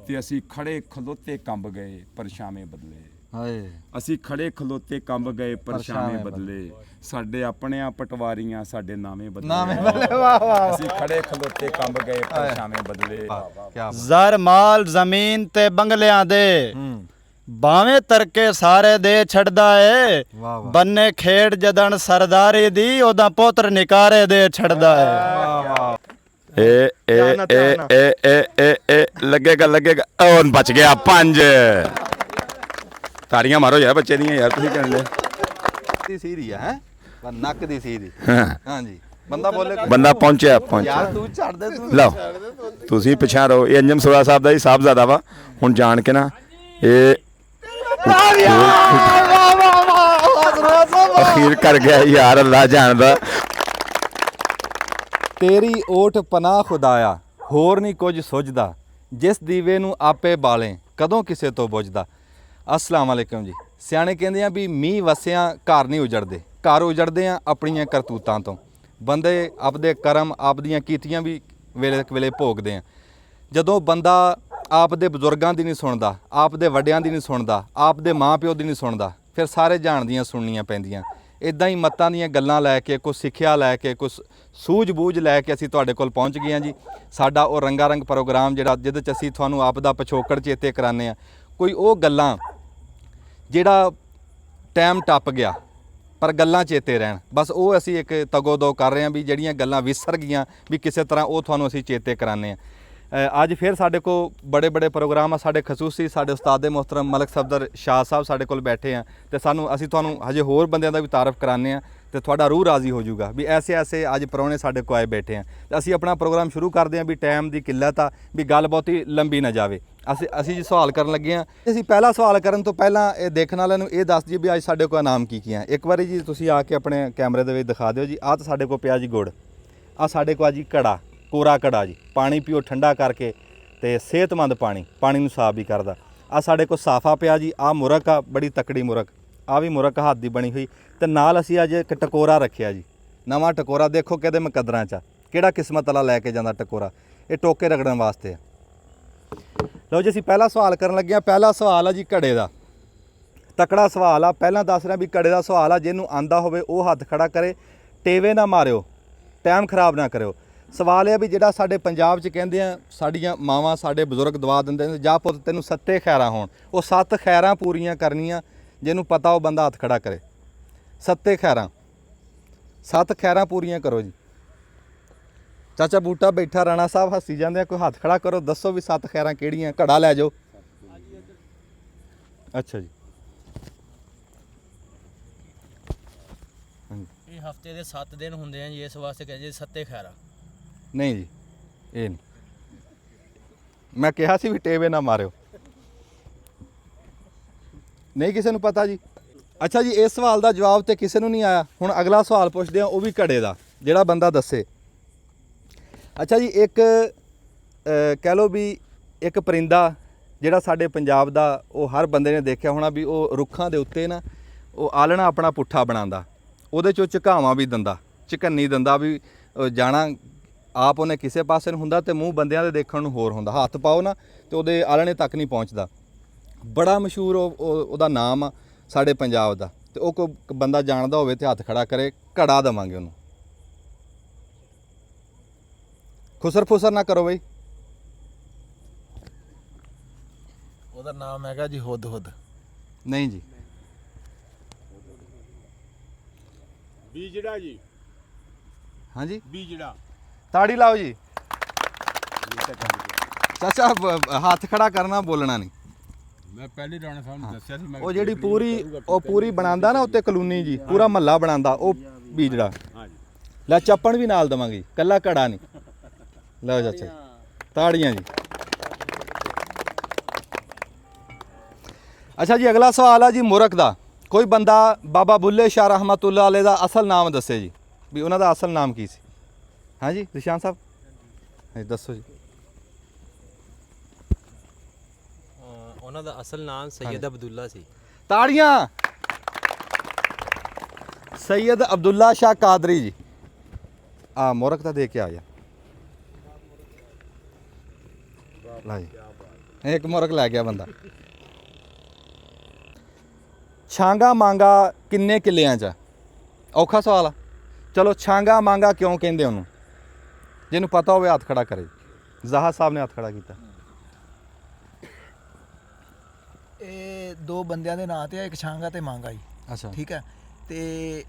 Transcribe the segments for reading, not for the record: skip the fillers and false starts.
ਤੇ ਅਸੀਂ ਖੜੇ ਖਲੋਤੇ ਕੰਬ ਗਏ ਪਰਛਾਵੇਂ ਬਦਲੇ। ਹਾਏ ਅਸੀਂ ਖੜੇ ਖਲੋਤੇ ਕੰਬ ਗਏ ਪਰਛਾਵੇਂ ਬਦਲੇ। ਸਾਡੇ ਆਪਣੇ ਆ ਪਟਵਾਰੀਆਂ ਸਾਡੇ ਨਾਵੇਂ ਬਦਲੇ। ਵਾਹ ਵਾਹ। ਅਸੀਂ ਖੜੇ ਖਲੋਤੇ ਕੰਬ ਗਏ ਪਰਛਾਵੇਂ ਬਦਲੇ। ਜ਼ਰ ਮਾਲ ਜ਼ਮੀਨ ਤੇ ਬੰਗਲਿਆਂ ਦੇ ਬਾਵੇਂ ਤਰਕੇ ਸਾਰੇ ਦੇ ਛੱਡਦਾ ਏ। ਬੰਨੇ ਖੇਡ ਜਦਣ ਸਰਦਾਰੀ ਦੀ ਉਹਦਾ ਪੁੱਤਰ ਨਿਕਾਰੇ ਦੇ ਛੱਡਦਾ ਏ। ਏ ਲੱਗੇਗਾ ਉਹ ਬਚ ਗਿਆ 5। ਤਾੜੀਆਂ ਮਾਰੋ ਯਾਰ ਬੱਚੇ ਦੀਆਂ ਯਾਰ ਤੁਸੀਂ ਕਹਿਣ ਲੈ ਸੀਰੀ ਹੈ ਪਰ ਨੱਕ ਦੀ ਸੀਰੀ। ਹਾਂਜੀ ਬੰਦਾ ਬੋਲੇ ਬੰਦਾ ਪਹੁੰਚਿਆ ਯਾਰ ਤੂੰ ਛੱਡ ਦੇ ਤੂੰ। ਲਓ ਤੁਸੀਂ ਪਿਛਾਂ ਰਹੋ। ਇਹ ਅੰਜਮ ਸੋੜਾ ਸਾਹਿਬ ਦਾ ਹੀ ਸਾਹਿਬਜ਼ਾਦਾ ਵਾ। ਹੁਣ ਜਾਣ ਕੇ ਨਾ ਇਹ ਅਖੀਰ ਕਰ ਗਿਆ ਯਾਰ ਅੱਲਾ ਜਾਣਦਾ। ਤੇਰੀ ਓਠ ਪਨਾਹ ਖੁਦਾਇਆ ਹੋਰ ਨਹੀਂ ਕੁਝ ਸੁਝਦਾ ਜਿਸ ਦੀਵੇ ਨੂੰ ਆਪੇ ਬਾਲੇ ਕਦੋਂ ਕਿਸੇ ਤੋਂ ਬੁਝਦਾ। ਅਸਲਾਮ ਵਾਲੇਕਮ ਜੀ। ਸਿਆਣੇ ਕਹਿੰਦੇ ਆ ਵੀ ਮੀਂਹ ਵਸਿਆਂ ਘਰ ਨਹੀਂ ਉਜੜਦੇ, ਘਰ ਉਜੜਦੇ ਆ ਆਪਣੀਆਂ ਕਰਤੂਤਾਂ ਤੋਂ। ਬੰਦੇ ਆਪਦੇ ਕਰਮ ਆਪਦੀਆਂ ਕੀਤੀਆਂ ਵੀ ਵੇਲੇ ਵੇਲੇ ਭੋਗਦੇ ਆ। ਜਦੋਂ ਬੰਦਾ ਆਪ ਦੇ ਬਜ਼ੁਰਗਾਂ ਦੀ ਨਹੀਂ ਸੁਣਦਾ, ਆਪ ਦੇ ਵੱਡਿਆਂ ਦੀ ਨਹੀਂ ਸੁਣਦਾ, ਆਪ ਦੇ ਮਾਂ ਪਿਓ ਦੀ ਨਹੀਂ ਸੁਣਦਾ, ਫਿਰ ਸਾਰੇ ਜਾਣ ਦੀਆਂ ਸੁਣਨੀਆਂ ਪੈਂਦੀਆਂ। ਇਦਾਂ ਹੀ ਮੱਤਾਂ ਦੀਆਂ ਗੱਲਾਂ ਲੈ ਕੇ, ਕੁਛ ਸਿੱਖਿਆ ਲੈ ਕੇ, ਕੁਛ ਸੂਝ-ਬੂਝ ਲੈ ਕੇ ਅਸੀਂ ਤੁਹਾਡੇ ਕੋਲ ਪਹੁੰਚ ਗਏ ਹਾਂ ਜੀ। ਸਾਡਾ ਉਹ ਰੰਗਾ ਰੰਗ ਪ੍ਰੋਗਰਾਮ ਜਿਹੜਾ ਜਿਹਦੇ 'ਚ ਅਸੀਂ ਤੁਹਾਨੂੰ ਆਪ ਦਾ ਪਿਛੋਕੜ ਚੇਤੇ ਕਰਾਉਂਦੇ ਹਾਂ। ਕੋਈ ਉਹ ਗੱਲਾਂ ਜਿਹੜਾ ਟਾਈਮ ਟੱਪ ਗਿਆ ਪਰ ਗੱਲਾਂ ਚੇਤੇ ਰਹਿਣ, ਬਸ ਉਹ ਅਸੀਂ ਇੱਕ ਤਗੋ-ਦੋ ਕਰ ਰਹੇ ਹਾਂ ਵੀ ਜਿਹੜੀਆਂ ਗੱਲਾਂ ਵਿਸਰ ਗਈਆਂ ਵੀ ਕਿਸੇ ਤਰ੍ਹਾਂ ਉਹ ਤੁਹਾਨੂੰ ਅਸੀਂ ਚੇਤੇ ਕਰਾਉਂਦੇ ਹਾਂ। ਅੱਜ ਫਿਰ ਸਾਡੇ ਕੋਲ ਬੜੇ ਬੜੇ ਪ੍ਰੋਗਰਾਮ ਆ। ਸਾਡੇ ਖਸੂਸੀ ਸਾਡੇ ਉਸਤਾਦ ਮੁਹਤਰਮ ਮਲਕ ਸਫਦਰ ਸ਼ਾਹ ਸਾਹਿਬ ਸਾਡੇ ਕੋਲ ਬੈਠੇ ਆ ਤੇ ਅਸੀਂ ਤੁਹਾਨੂੰ ਹਜੇ ਹੋਰ ਬੰਦਿਆਂ ਦਾ ਵੀ ਤਾਰਫ ਕਰਾਉਂਦੇ ਆ ਤੇ ਤੁਹਾਡਾ ਰੂਹ ਰਾਜ਼ੀ ਹੋ ਜਾਊਗਾ ਵੀ ਐਸੇ ਅੱਜ ਪ੍ਰਾਹੁਣੇ ਸਾਡੇ ਕੋਲ ਆਏ ਬੈਠੇ ਆ। ਤੇ ਅਸੀਂ ਆਪਣਾ ਪ੍ਰੋਗਰਾਮ ਸ਼ੁਰੂ ਕਰਦੇ ਹਾਂ ਵੀ ਟਾਈਮ ਦੀ ਕਿੱਲਤ ਆ ਵੀ ਗੱਲ ਬਹੁਤੀ ਲੰਬੀ ਨਾ ਜਾਵੇ। ਅਸੀਂ ਜੀ ਸਵਾਲ ਕਰਨ ਲੱਗੇ ਆ। ਅਸੀਂ ਪਹਿਲਾ ਸਵਾਲ ਕਰਨ ਤੋਂ ਪਹਿਲਾਂ ਇਹ ਦੇਖਣ ਵਾਲਿਆਂ ਨੂੰ ਇਹ ਦੱਸ ਦਈਏ ਵੀ ਅੱਜ ਸਾਡੇ ਕੋਲ ਇਨਾਮ ਕੀ ਆ। ਇੱਕ ਵਾਰੀ ਜੀ ਤੁਸੀਂ ਆ ਕੇ ਆਪਣੇ ਕੈਮਰੇ ਦੇ ਵਿੱਚ ਦਿਖਾ ਦਿਓ ਜੀ। ਆਹ ਤਾਂ ਸਾਡੇ ਕੋਲ ਪਿਆ ਜੀ ਗੁੜ। ਆ ਸਾਡੇ ਕੋਲ ਜੀ ਘੜਾ, ਕੋਰਾ ਘੜਾ ਜੀ। ਪਾਣੀ ਪੀਓ ਠੰਡਾ ਕਰਕੇ ਤੇ ਸਿਹਤਮੰਦ ਪਾਣੀ ਨੂੰ ਸਾਫ਼ ਵੀ ਕਰਦਾ। ਆ ਸਾਡੇ ਕੋਲ ਸਾਫਾ ਪਿਆ ਜੀ। ਆ ਮੁਰਕ ਆ, ਬੜੀ ਤਕੜੀ ਮੁਰਕ। ਆ ਵੀ ਮੁਰਕ ਹੱਥ ਦੀ ਬਣੀ ਹੋਈ। ਤੇ ਨਾਲ ਅਸੀਂ ਅੱਜ ਇੱਕ ਟਕੋਰਾ ਰੱਖਿਆ ਜੀ, ਨਵਾਂ ਟਕੋਰਾ। ਦੇਖੋ ਕਿਹਦੇ ਮੁਕੱਦਰਾਂ 'ਚ ਆ, ਕਿਹੜਾ ਕਿਸਮਤ ਵਾਲਾ ਲੈ ਕੇ ਜਾਂਦਾ ਟਕੋਰਾ। ਇਹ ਟੋਕੇ ਰਗੜਨ ਵਾਸਤੇ ਆ। ਲਓ ਜੀ ਅਸੀਂ ਪਹਿਲਾ ਸਵਾਲ ਕਰਨ ਲੱਗੇ ਆ। ਪਹਿਲਾ ਸਵਾਲ ਆ ਜੀ ਘੜੇ ਦਾ। ਤਕੜਾ ਸਵਾਲ ਆ। ਪਹਿਲਾਂ ਦੱਸ ਰਿਹਾ ਵੀ ਘੜੇ ਦਾ ਸਵਾਲ ਆ। ਜਿਹਨੂੰ ਆਂਦਾ ਹੋਵੇ ਉਹ ਹੱਥ ਖੜਾ ਕਰੇ। ਟੇਵੇ ਨਾ ਮਾਰਿਓ, ਟਾਈਮ ਖਰਾਬ ਨਾ ਕਰਿਓ। ਸਵਾਲ ਇਹ ਵੀ ਜਿਹੜਾ ਸਾਡੇ ਪੰਜਾਬ 'ਚ ਕਹਿੰਦੇ ਆ, ਸਾਡੀਆਂ ਮਾਵਾਂ ਸਾਡੇ ਬਜ਼ੁਰਗ ਦਵਾ ਦਿੰਦੇ ਨੇ, ਜਾ ਪੁੱਤ ਤੈਨੂੰ 7 ਖੈਰਾਂ ਹੋਣ। ਉਹ 7 ਖੈਰਾਂ ਪੂਰੀਆਂ ਕਰਨੀਆਂ। ਜਿਹਨੂੰ ਪਤਾ ਉਹ ਬੰਦਾ ਹੱਥ ਖੜਾ ਕਰੇ। 7 ਖੈਰਾਂ, 7 ਖੈਰਾਂ ਪੂਰੀਆਂ ਕਰੋ ਜੀ। ਚਾਚਾ ਬੂਟਾ ਬੈਠਾ, ਰਾਣਾ ਸਾਹਿਬ ਹੱਸੀ ਜਾਂਦੇ ਆ। ਕੋਈ ਹੱਥ ਖੜਾ ਕਰੋ, ਦੱਸੋ ਵੀ 7 ਖੈਰਾਂ ਕਿਹੜੀਆਂ। ਘੜਾ ਲੈ ਜਾਓ। ਅੱਛਾ ਜੀ। ਇਹ ਹਫਤੇ ਦੇ 7 ਦਿਨ ਹੁੰਦੇ ਆ ਜੀ, ਇਸ ਵਾਸਤੇ ਕਹਿੰਦੇ 7 ਖੈਰਾਂ। ਨਹੀਂ ਜੀ, ਇਹ ਨਹੀਂ। ਮੈਂ ਕਿਹਾ ਸੀ ਵੀ ਟੇਵੇ ਨਾ ਮਾਰਿਓ। ਨਹੀਂ ਕਿਸੇ ਨੂੰ ਪਤਾ ਜੀ। ਅੱਛਾ ਜੀ, ਇਸ ਸਵਾਲ ਦਾ ਜਵਾਬ ਤੇ ਕਿਸੇ ਨੂੰ ਨਹੀਂ ਆਇਆ। ਹੁਣ ਅਗਲਾ ਸਵਾਲ ਪੁੱਛਦੇ ਆ, ਉਹ ਵੀ ਘੜੇ ਦਾ, ਜਿਹੜਾ ਬੰਦਾ ਦੱਸੇ। ਅੱਛਾ ਜੀ, ਇੱਕ ਕਹਿ ਲਓ ਵੀ ਇੱਕ ਪਰਿੰਦਾ ਜਿਹੜਾ ਸਾਡੇ ਪੰਜਾਬ ਦਾ, ਉਹ ਹਰ ਬੰਦੇ ਨੇ ਦੇਖਿਆ ਹੋਣਾ ਵੀ ਉਹ ਰੁੱਖਾਂ ਦੇ ਉੱਤੇ ਨਾ ਉਹ ਆਲਣਾ ਆਪਣਾ ਪੁੱਠਾ ਬਣਾਉਂਦਾ। ਉਹਦੇ 'ਚੋਂ ਝਕਾਵਾਂ ਵੀ ਦਿੰਦਾ, ਝਕੰਨੀ ਦਿੰਦਾ ਵੀ ਜਾਣਾ ਆਪ ਉਹਨੇ ਕਿਸੇ ਪਾਸੇ ਨੂੰ ਹੁੰਦਾ ਤੇ ਮੂੰਹ ਬੰਦਿਆਂ ਦੇ ਦੇਖਣ ਨੂੰ ਹੋਰ ਹੁੰਦਾ। ਹੱਥ ਪਾਓ ਨਾ ਤੇ ਉਹਦੇ ਆਲਣੇ ਤੱਕ ਨਹੀਂ ਪਹੁੰਚਦਾ। ਬੜਾ ਮਸ਼ਹੂਰ ਉਹਦਾ ਨਾਮ ਆ ਸਾਡੇ ਪੰਜਾਬ ਦਾ। ਤੇ ਉਹ ਕੋਈ ਬੰਦਾ ਜਾਣਦਾ ਹੋਵੇ ਤੇ ਹੱਥ ਖੜਾ ਕਰੇ, ਘੜਾ ਦੇਵਾਂਗੇ ਉਹਨੂੰ। ਖੁਸਰ ਫੁਸਰ ਨਾ ਕਰੋ ਬਈ। ਉਹਦਾ ਨਾਮ ਹੈਗਾ ਜੀ ਹੁਦ। ਨਹੀਂ ਜੀ। ਬੀਜੜਾ ਜੀ। ਹਾਂਜੀ ਬੀਜੜਾ। ਤਾੜੀ ਲਾਓ ਜੀ। ਚਾਚਾ ਹੱਥ ਖੜਾ ਕਰਨਾ, ਬੋਲਣਾ ਨਹੀਂ। ਮੈਂ ਪਹਿਲੀ ਰਾਣਾ ਸਾਹਿਬ ਨੂੰ ਦੱਸਿਆ ਸੀ। ਉਹ ਜਿਹੜੀ ਪੂਰੀ ਬਣਾਉਂਦਾ ਨਾ ਉੱਤੇ ਕਲੋਨੀ ਜੀ, ਪੂਰਾ ਮਹੱਲਾ ਬਣਾਉਂਦਾ, ਉਹ ਬੀਜੜਾ। ਲੈ ਚੱਪਣ ਵੀ ਨਾਲ ਦੇਵਾਂਗੇ, ਕੱਲਾ ਘੜਾ ਨਹੀਂ। ਲਓ ਚਾਚਾ, ਤਾੜੀਆਂ ਜੀ। ਅੱਛਾ ਜੀ, ਅਗਲਾ ਸਵਾਲ ਆ ਜੀ ਮੁਰਕ ਦਾ। ਕੋਈ ਬੰਦਾ ਬਾਬਾ ਬੁੱਲੇ ਸ਼ਾਹ ਰਹਿਮਤੁल्लाह अलैह ਦਾ ਅਸਲ ਨਾਮ ਦੱਸੇ ਜੀ, ਵੀ ਉਹਨਾਂ ਦਾ ਅਸਲ ਨਾਮ ਕੀ ਸੀ। ਹਾਂਜੀ ਨਿਸ਼ਾਨ ਸਾਹਿਬ ਦੱਸੋ ਜੀ। ਉਹਨਾਂ ਦਾ ਅਸਲ ਨਾਮ ਸੈਯਦ ਅਬਦੁੱਲਾ ਸੀ। ਤਾੜੀਆਂ। ਸੈਯਦ ਅਬਦੁੱਲਾ ਸ਼ਾਹ ਕਾਦਰੀ ਜੀ। ਆ ਮੁਰਕ ਤਾਂ ਦੇ ਕੇ ਆ ਜਾ। ਲਾ ਜੀ। ਇੱਕ ਮੁਰਗ ਲੈ ਗਿਆ ਬੰਦਾ। ਛਾਂਗਾ ਮਾਂਗਾ ਕਿੰਨੇ ਕਿੱਲਿਆਂ 'ਚ ਆ? ਔਖਾ ਸਵਾਲ ਆ। ਚਲੋ ਛਾਂਗਾ ਮਾਂਗਾ ਕਿਉਂ ਕਹਿੰਦੇ ਉਹਨੂੰ? ਜਿਹਨੂੰ ਪਤਾ ਹੋਵੇ ਹੱਥ ਖੜਾ ਕਰੇ। ਜ਼ਾਹਾ ਸਾਹਿਬ ਨੇ ਹੱਥ ਖੜਾ ਕੀਤਾ। ਇਹ ਦੋ ਬੰਦਿਆਂ ਦੇ ਨਾਂ ਤੇ ਆ, ਇੱਕ ਛਾਂਗਾ ਤੇ ਮਾਂਗਾ ਜੀ। ਅੱਛਾ ਠੀਕ ਹੈ, ਤੇ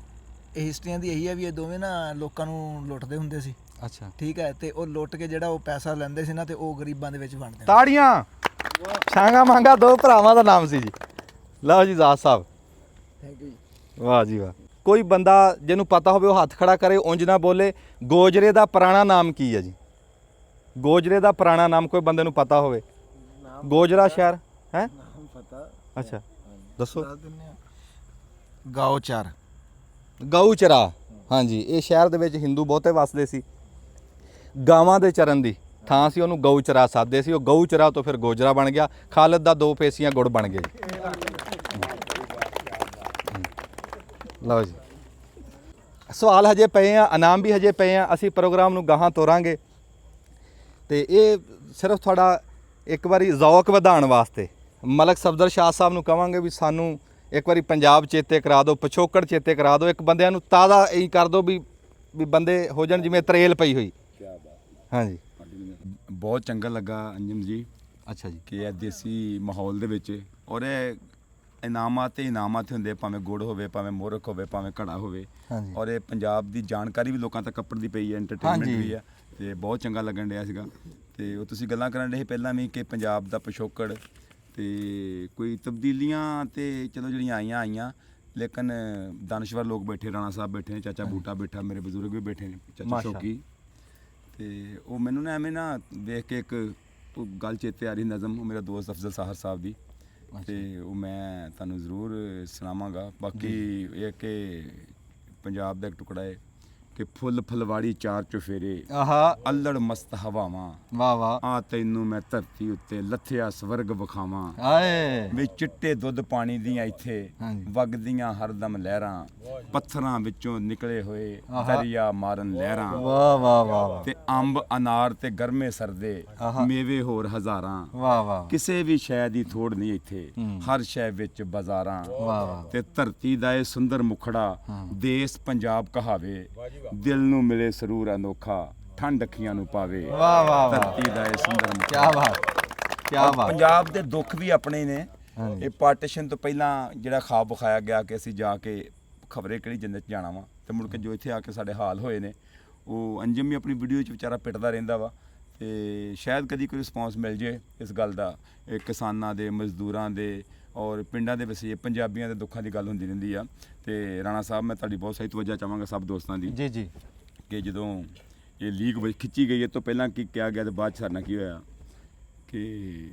ਇਹ ਹਿਸਟਰੀਆਂ ਦੀ ਇਹੀ ਹੈ ਵੀ ਇਹ ਦੋਵੇਂ ਨਾ ਲੋਕਾਂ ਨੂੰ ਲੁੱਟਦੇ ਹੁੰਦੇ ਸੀ। ਅੱਛਾ ਠੀਕ ਹੈ, ਤੇ ਉਹ ਲੁੱਟ ਕੇ ਜਿਹੜਾ ਉਹ ਪੈਸਾ ਲੈਂਦੇ ਸੀ ਨਾ, ਤੇ ਉਹ ਗਰੀਬਾਂ ਦੇ ਵਿੱਚ ਵੰਡਦੇ ਨੇ। ਤਾੜੀਆਂ। ਛਾਂਗਾ ਮਾਂਗਾ ਦੋ ਭਰਾਵਾਂ ਦਾ ਨਾਮ ਸੀ ਜੀ। ਲਓ ਜੀ ਜ਼ਾਹਾ ਸਾਹਿਬ, ਥੈਂਕ ਯੂ ਜੀ। ਵਾਹ ਜੀ ਵਾਹ। ਕੋਈ ਬੰਦਾ ਜਿਹਨੂੰ ਪਤਾ ਹੋਵੇ ਉਹ ਹੱਥ ਖੜਾ ਕਰੇ, ਉਂਝ ਨਾ ਬੋਲੇ। ਗੋਜਰੇ ਦਾ ਪੁਰਾਣਾ ਨਾਮ ਕੀ ਹੈ ਜੀ? ਗੋਜਰੇ ਦਾ ਪੁਰਾਣਾ ਨਾਮ ਕੋਈ ਬੰਦੇ ਨੂੰ ਪਤਾ ਹੋਵੇ? ਗੋਜਰਾ ਸ਼ਹਿਰ ਹੈ? ਅੱਛਾ ਦੱਸੋ। ਗਾਉਚਰ। ਗਊਚਰਾ, ਹਾਂਜੀ। ਇਹ ਸ਼ਹਿਰ ਦੇ ਵਿੱਚ ਹਿੰਦੂ ਬਹੁਤੇ ਵੱਸਦੇ ਸੀ। ਗਾਵਾਂ ਦੇ ਚਰਨ ਦੀ ਥਾਂ ਸੀ, ਉਹਨੂੰ ਗਊਚਰਾ ਸਾਦੇ ਸੀ। ਉਹ ਗਊਚਰਾ ਤੋਂ ਫਿਰ ਗੋਜਰਾ ਬਣ ਗਿਆ। ਖਾਲਦ ਦਾ 2 ਪੇਸੀਆਂ ਗੁੜ ਬਣ ਗਏ। ਲਓ ਜੀ, ਸਵਾਲ ਹਜੇ ਪਏ ਆ, ਇਨਾਮ ਵੀ ਹਜੇ ਪਏ ਆ। ਅਸੀਂ ਪ੍ਰੋਗਰਾਮ ਨੂੰ ਗਾਹਾਂ ਤੋਰਾਂਗੇ ਤੇ ਇਹ ਸਿਰਫ ਤੁਹਾਡਾ ਇੱਕ ਵਾਰੀ ਜ਼ੌਕ ਵਧਾਉਣ ਵਾਸਤੇ ਮਲਕ ਸਫਦਰ ਸ਼ਾਹ ਸਾਹਿਬ ਨੂੰ ਕਵਾਂਗੇ ਵੀ ਸਾਨੂੰ ਇੱਕ ਵਾਰੀ ਪੰਜਾਬ ਚੇਤੇ ਕਰਾ ਦਿਓ, ਪਿਛੋਕੜ ਚੇਤੇ ਕਰਾ ਦਿਓ। ਇੱਕ ਬੰਦਿਆਂ ਨੂੰ ਤਾਜ਼ਾ ਇਹੀ ਕਰ ਦਿਓ ਵੀ ਬੰਦੇ ਹੋ ਜਾਣ ਜਿਵੇਂ ਤਰੇਲ ਪਈ ਹੋਈ। ਹਾਂਜੀ ਬਹੁਤ ਚੰਗਾ ਲੱਗਾ ਅੰਜਮ ਜੀ ਅੱਛਾ ਜੀ। ਕਿ ਇਹ ਦੇਸੀ ਮਾਹੌਲ ਦੇ ਵਿੱਚ ਔਰ ਇਹ ਇਨਾਮਾਤ ਹੁੰਦੇ, ਭਾਵੇਂ ਗੁੜ ਹੋਵੇ, ਭਾਵੇਂ ਮੁਰਖ ਹੋਵੇ, ਭਾਵੇਂ ਘੜਾ ਹੋਵੇ। ਹਾਂਜੀ ਔਰ ਇਹ ਪੰਜਾਬ ਦੀ ਜਾਣਕਾਰੀ ਵੀ ਲੋਕਾਂ ਤੱਕ ਕੱਪੜ ਦੀ ਪਈ ਹੈ, ਐਂਟਰਟੇਨਮੈਂਟ ਹਾਂਜੀ। ਵੀ ਹੈ ਤੇ ਬਹੁਤ ਚੰਗਾ ਲੱਗਣ ਡਿਆ ਸੀਗਾ। ਤੇ ਉਹ ਤੁਸੀਂ ਗੱਲਾਂ ਕਰਨ ਡੇ ਪਹਿਲਾਂ ਵੀ ਕਿ ਪੰਜਾਬ ਦਾ ਪਿਛੋਕੜ ਤੇ ਕੋਈ ਤਬਦੀਲੀਆਂ ਤੇ ਚਲੋ ਜਿਹੜੀਆਂ ਆਈਆਂ ਲੇਕਿਨ ਦਾਨਸ਼ਵਰ ਲੋਕ ਬੈਠੇ, ਰਾਣਾ ਸਾਹਿਬ ਬੈਠੇ ਨੇ, ਚਾਚਾ ਬੂਟਾ ਬੈਠਾ, ਮੇਰੇ ਬਜ਼ੁਰਗ ਵੀ ਬੈਠੇ ਨੇ, ਚਾਚਾ ਮਾਸ਼ਾ। ਸ਼ੌਕੀ। ਤੇ ਉਹ ਮੈਨੂੰ ਨਾ ਐਵੇਂ ਨਾ ਦੇਖ ਕੇ ਇੱਕ ਉਹ ਗੱਲ ਚੇਤੇ ਆ ਰਹੀ ਨਜ਼ਮ, ਉਹ ਮੇਰਾ ਦੋਸਤ ਅਫਜ਼ਲ ਸਾਹਰ ਸਾਹਿਬ ਦੀ, ਤੇ ਉਹ ਮੈਂ ਤੁਹਾਨੂੰ ਜ਼ਰੂਰ ਸੁਣਾਵਾਂਗਾ। ਬਾਕੀ ਇਹ ਕਿ ਪੰਜਾਬ ਦਾ ਇੱਕ ਟੁਕੜਾ ਹੈ ਕਿ ਫੁੱਲ ਫਲਵਾੜੀ ਚਾਰ ਚੁਫੇਰੇ, ਆਹਾ ਅਲੜ ਮਸਤ ਹਵਾਵਾਂ, ਵਾਹ ਵਾਹ। ਆ ਤੈਨੂੰ ਮੈਂ ਧਰਤੀ ਉੱਤੇ ਲੱਥਿਆ ਸਵਰਗ ਵਿਖਾਵਾਂ। ਆਏ ਵੇ ਚਿੱਟੇ ਦੁੱਧ ਪਾਣੀ ਦੀਆਂ ਇੱਥੇ ਹਾਂਜੀ। ਵਗਦੀਆਂ ਹਰਦਮ ਲਹਿਰਾਂ, ਪੱਥਰਾਂ ਵਿੱਚੋਂ ਨਿਕਲੇ ਹੋਏ ਦਰਿਆ ਮਾਰਨ ਲਹਿਰਾਂ। ਵਾਹ ਵਾਹ ਵਾਹ ਤੇ ਅੰਬ ਅਨਾਰ ਤੇ ਗਰਮੇ ਸਰਦੇ, ਆਹਾ। ਮੇਵੇ ਹੋਰ ਹਜ਼ਾਰਾਂ। ਵਾਹ ਵਾਹ ਕਿਸੇ ਵੀ ਸ਼ੈ ਦੀ ਥੋੜ ਨਹੀਂ ਇੱਥੇ, ਹੂੰ। ਹਰ ਸ਼ੈ ਵਿੱਚ ਬਾਜ਼ਾਰਾਂ। ਵਾਹ ਵਾਹ। ਤੇ ਧਰਤੀ ਦਾ ਇਹ ਸੁੰਦਰ ਮੁਖੜਾ, ਦੇਸ ਪੰਜਾਬ ਕਹਾਵੇ, ਦਿਲ ਨੂੰ ਮਿਲੇ ਸਰੂਰ ਅਨੋਖਾ, ਠੰਡ ਅੱਖੀਆਂ ਨੂੰ ਪਾਵੇ। ਵਾਹ ਵਾਹ ਵਾਹ। ਧਰਤੀ ਦਾ ਇਹ ਸੁੰਦਰ ਕੀ ਮੁਖੜਾ। ਬਾਤ ਕੀ ਔਰ ਬਾਤ। ਪੰਜਾਬ ਦੇ ਦੁੱਖ ਵੀ ਆਪਣੇ ਨੇ। ਹਾਂਜੀ। ਇਹ ਪਾਰਟੀਸ਼ਨ ਤੋਂ ਪਹਿਲਾਂ ਜਿਹੜਾ ਖਾਬ ਵਿਖਾਇਆ ਗਿਆ ਕਿ ਅਸੀਂ ਜਾ ਕੇ ਖਬਰੇ ਕਿਹੜੀ ਜੰਨਤ 'ਚ ਜਾਣਾ ਵਾ, ਤੇ ਮੁੜ ਕੇ ਜੋ ਇੱਥੇ ਆ ਕੇ ਸਾਡੇ ਹਾਲ ਹੋਏ ਨੇ, ਉਹ ਅੰਜਮ ਵੀ ਆਪਣੀ ਵੀਡੀਓ 'ਚ ਵਿਚਾਰਾ ਪਿੱਟਦਾ ਰਹਿੰਦਾ ਵਾ। ਤੇ ਸ਼ਾਇਦ ਕਦੀ ਕੋਈ ਰਿਸਪੌਂਸ ਮਿਲ ਜੇ ਇਸ ਗੱਲ ਦਾ। ਇਹ ਕਿਸਾਨਾਂ ਦੇ, ਮਜ਼ਦੂਰਾਂ ਦੇ ਔਰ ਪਿੰਡਾਂ ਦੇ ਵਸੀ ਪੰਜਾਬੀਆਂ ਦੇ ਦੁੱਖਾਂ ਦੀ ਗੱਲ ਹੁੰਦੀ ਰਹਿੰਦੀ ਆ। ਤੇ ਰਾਣਾ ਸਾਹਿਬ, ਮੈਂ ਤੁਹਾਡੀ ਬਹੁਤ ਸਾਰੀ ਤਵੱਜਾ ਚਾਹਾਂਗਾ ਸਭ ਦੋਸਤਾਂ ਦੀ ਜੀ ਜੀ। ਕਿ ਜਦੋਂ ਇਹ ਲੀਕ ਖਿੱਚੀ ਗਈ ਇਹ ਤੋਂ ਪਹਿਲਾਂ ਕੀ ਕਿਹਾ ਗਿਆ ਤੇ ਬਾਅਦ 'ਚ ਸਾਡੇ ਨਾਲ ਕੀ ਹੋਇਆ ਕਿ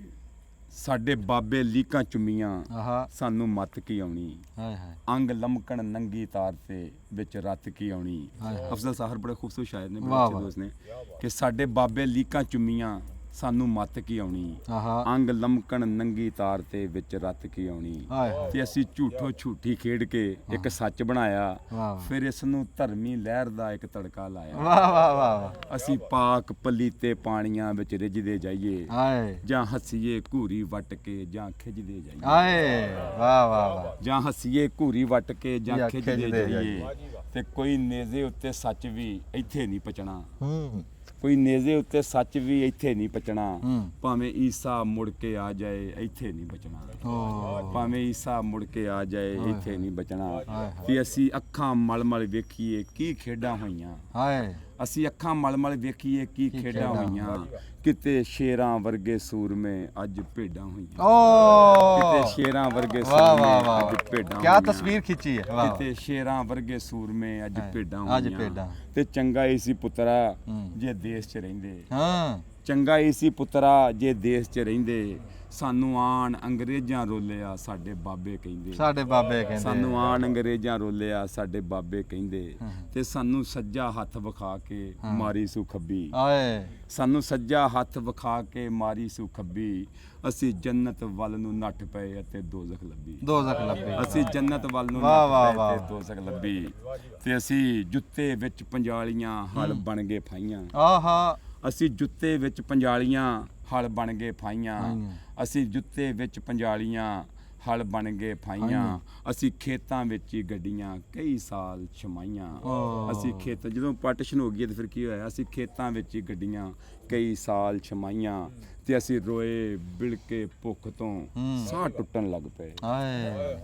ਸਾਡੇ ਬਾਬੇ ਲੀਕਾਂ ਚੁੰਮੀਆਂ, ਆਹਾ ਸਾਨੂੰ ਮੱਤ ਕੀ ਆਉਣੀ, ਹਾਏ ਹਾਏ ਅੰਗ ਲਮਕਣ ਨੰਗੀ ਤਾਰ ਤੇ ਵਿੱਚ ਰੱਤ ਕੀ ਆਉਣੀ। ਹਾਏ ਹਾਏ। ਅਫਜ਼ਲ ਸਾਹਰ ਬੜੇ ਖੂਬਸੂਰਤ ਸ਼ਾਇਰ ਨੇ, ਵਾਹ ਬੜੇ ਅੱਛੇ ਵਾਹ। ਦੋਸਤ ਨੇ ਕਿ ਸਾਡੇ ਬਾਬੇ ਲੀਕਾਂ ਚੁੰਮੀਆਂ, ਸਾਨੂੰ ਮੱਤ ਕੀ ਆਉਣੀ, ਆਹਾ ਅੰਗ ਲਮਕਣ ਨੰਗੀ ਤਾਰ ਤੇ ਵਿੱਚ ਰੱਤ ਕੀ ਆਉਣੀ। ਹਾਏ ਹਾਏ। ਤੇ ਅਸੀਂ ਝੂਠੋ ਝੂਠੀ ਖੇਡ ਕੇ ਇੱਕ ਸੱਚ ਬਣਾਇਆ, ਵਾਹ ਵਾਹ ਫਿਰ ਇਸ ਨੂੰ ਧਰਮੀ ਲਹਿਰ ਦਾ ਇੱਕ ਤੜਕਾ ਲਾਇਆ। ਵਾਹ ਵਾਹ ਵਾਹ ਵਾਹ। ਅਸੀਂ ਪਾਕ ਪਲੀਤੇ ਪਾਣੀਆਂ ਵਿੱਚ ਰਿੱਝਦੇ ਜਾਈਏ, ਹਾਏ ਜਾਂ ਹੱਸੀਏ ਘੂਰੀ ਵੱਟ ਕੇ ਜਾਂ ਖਿੱਚਦੇ ਜਾਈਏ। ਹਾਏ ਵਾਹ ਵਾਹ ਵਾਹ। ਜਾਂ ਹੱਸੀਏ ਘੂਰੀ ਵੱਟ ਕੇ ਜਾਂ ਜਾਂ ਖਿੱਚਦੇ ਖਿੱਚਦੇ ਜਾਈਏ। ਤੇ ਕੋਈ ਨੇਜ਼ੇ ਉੱਤੇ ਸੱਚ ਵੀ ਇੱਥੇ ਨਹੀਂ ਪਚਣਾ, ਹੂੰ ਕੋਈ ਨੇਜ਼ੇ ਉੱਤੇ ਸੱਚ ਵੀ ਇੱਥੇ ਨਹੀਂ ਪਚਣਾ। ਹੂੰ। ਭਾਵੇਂ ਈਸਾ ਮੁੜ ਕੇ ਆ ਜਾਏ ਇੱਥੇ ਨਹੀਂ ਬਚਣਾ, ਓ ਭਾਵੇਂ ਈਸਾ ਮੁੜ ਕੇ ਆ ਜਾਏ ਹਾਏ ਇੱਥੇ ਨਹੀਂ ਬਚਣਾ। ਹਾਏ ਤੇ ਅਸੀਂ ਅੱਖਾਂ ਮਲ ਮਲ ਵੇਖੀਏ ਕੀ ਖੇਡਾਂ ਹੋਈਆਂ, ਹਾਏ। ਅਸੀਂ ਅੱਖਾਂ ਮਲ ਮਲ ਵੇਖੀਏ ਕੀ ਖੇਡਾਂ ਹੋਈਆਂ। ਕਿਤੇ ਸ਼ੇਰਾਂ ਵਰਗੇ ਸੂਰਮੇ ਅੱਜ ਭੇਡਾਂ ਹੋਈਆਂ, ਓ ਕਿਤੇ ਸ਼ੇਰਾਂ ਵਰਗੇ ਵਾਹ ਵਾਹ ਸੂਰਮੇ ਵਾਹ। ਅੱਜ ਭੇਡਾਂ ਕੀ ਹੋਈਆਂ। ਤਸਵੀਰ ਖਿੱਚੀ ਹੈ। ਵਾਹ ਕਿਤੇ ਸ਼ੇਰਾਂ ਵਰਗੇ ਸੂਰਮੇ ਅੱਜ ਹਾਏ, ਭੇਡਾਂ ਅੱਜ ਹੋਈਆਂ। ਭੇਡਾਂ। ਤੇ ਚੰਗਾ ਹੀ ਸੀ ਪੁੱਤਰਾ ਹੂੰ। ਜੇ ਦੇਸ਼ 'ਚ ਰਹਿੰਦੇ, ਹਾਂ ਚੰਗਾ ਹੀ ਸੀ ਪੁੱਤਰਾ ਜੇ ਦੇਸ਼ 'ਚ ਰਹਿੰਦੇ। ਸਾਨੂੰ ਆਣ ਅੰਗਰੇਜ਼ਾਂ ਰੋਲਿਆ ਸਾਡੇ ਬਾਬੇ ਕਹਿੰਦੇ, ਸਾਡੇ ਬਾਬੇ ਕਹਿੰਦੇ ਸਾਨੂੰ ਆਣ ਅੰਗਰੇਜ਼ਾਂ ਰੋਲਿਆ ਸਾਡੇ ਬਾਬੇ ਕਹਿੰਦੇ। ਤੇ ਸਾਨੂੰ ਸੱਜਾ ਹੱਥ ਵਿਖਾ ਕੇ ਮਾਰੀ ਸੂ ਖੱਬੀ, ਹਾਏ ਸਾਨੂੰ ਸੱਜਾ ਹੱਥ ਵਿਖਾ ਕੇ ਮਾਰੀ ਸੂ ਖੱਬੀ। ਅਸੀਂ ਜੰਨਤ ਵੱਲ ਨੂੰ ਨੱਠ ਪਏ ਅਤੇ ਦੋਜ਼ਖ ਲੱਭੀ, ਦੋਜ਼ਖ ਲੱਭੀ। ਅਸੀਂ ਜੰਨਤ ਵੱਲ ਨੂੰ ਵਾਹ, ਵਾਹ, ਨੱਠ ਪਏ ਵਾਹ। ਤੇ ਦੋਜ਼ਖ ਲੱਭੀ। ਤੇ ਅਸੀਂ ਜੁੱਤੇ ਵਿੱਚ ਪੰਜਾਲੀਆਂ ਹਲ ਬਣ ਗਏ ਫਾਈਆਂ, ਆਹਾ ਅਸੀਂ ਜੁੱਤੇ ਵਿੱਚ ਪੰਜਾਲੀਆਂ ਹਲ ਬਣ ਗਏ ਫਾਈਆਂ ਅਸੀਂ ਜੁੱਤੇ ਵਿੱਚ ਪੰਜਾਲੀਆਂ ਹਲ ਬਣ ਗਏ ਫਾਈਆਂ ਅਸੀਂ ਖੇਤਾਂ ਵਿੱਚ ਹੀ ਗੱਡੀਆਂ ਕਈ ਸਾਲ ਛਮਾਈਆਂ ਅਸੀਂ ਖੇਤ ਜਦੋਂ ਪਾਰਟੀਸ਼ਨ ਹੋ ਗਈ ਤੇ ਫਿਰ ਕੀ ਹੋਇਆ ਅਸੀਂ ਖੇਤਾਂ ਵਿੱਚ ਹੀ ਗੱਡੀਆਂ ਕਈ ਸਾਲ ਛਮਾਈਆਂ ਤੇ ਅਸੀਂ ਰੋਏ ਬਿਲਕੇ ਭੁੱਖ ਤੋਂ ਸਾਹ ਟੁੱਟਣ ਲੱਗ ਪਏ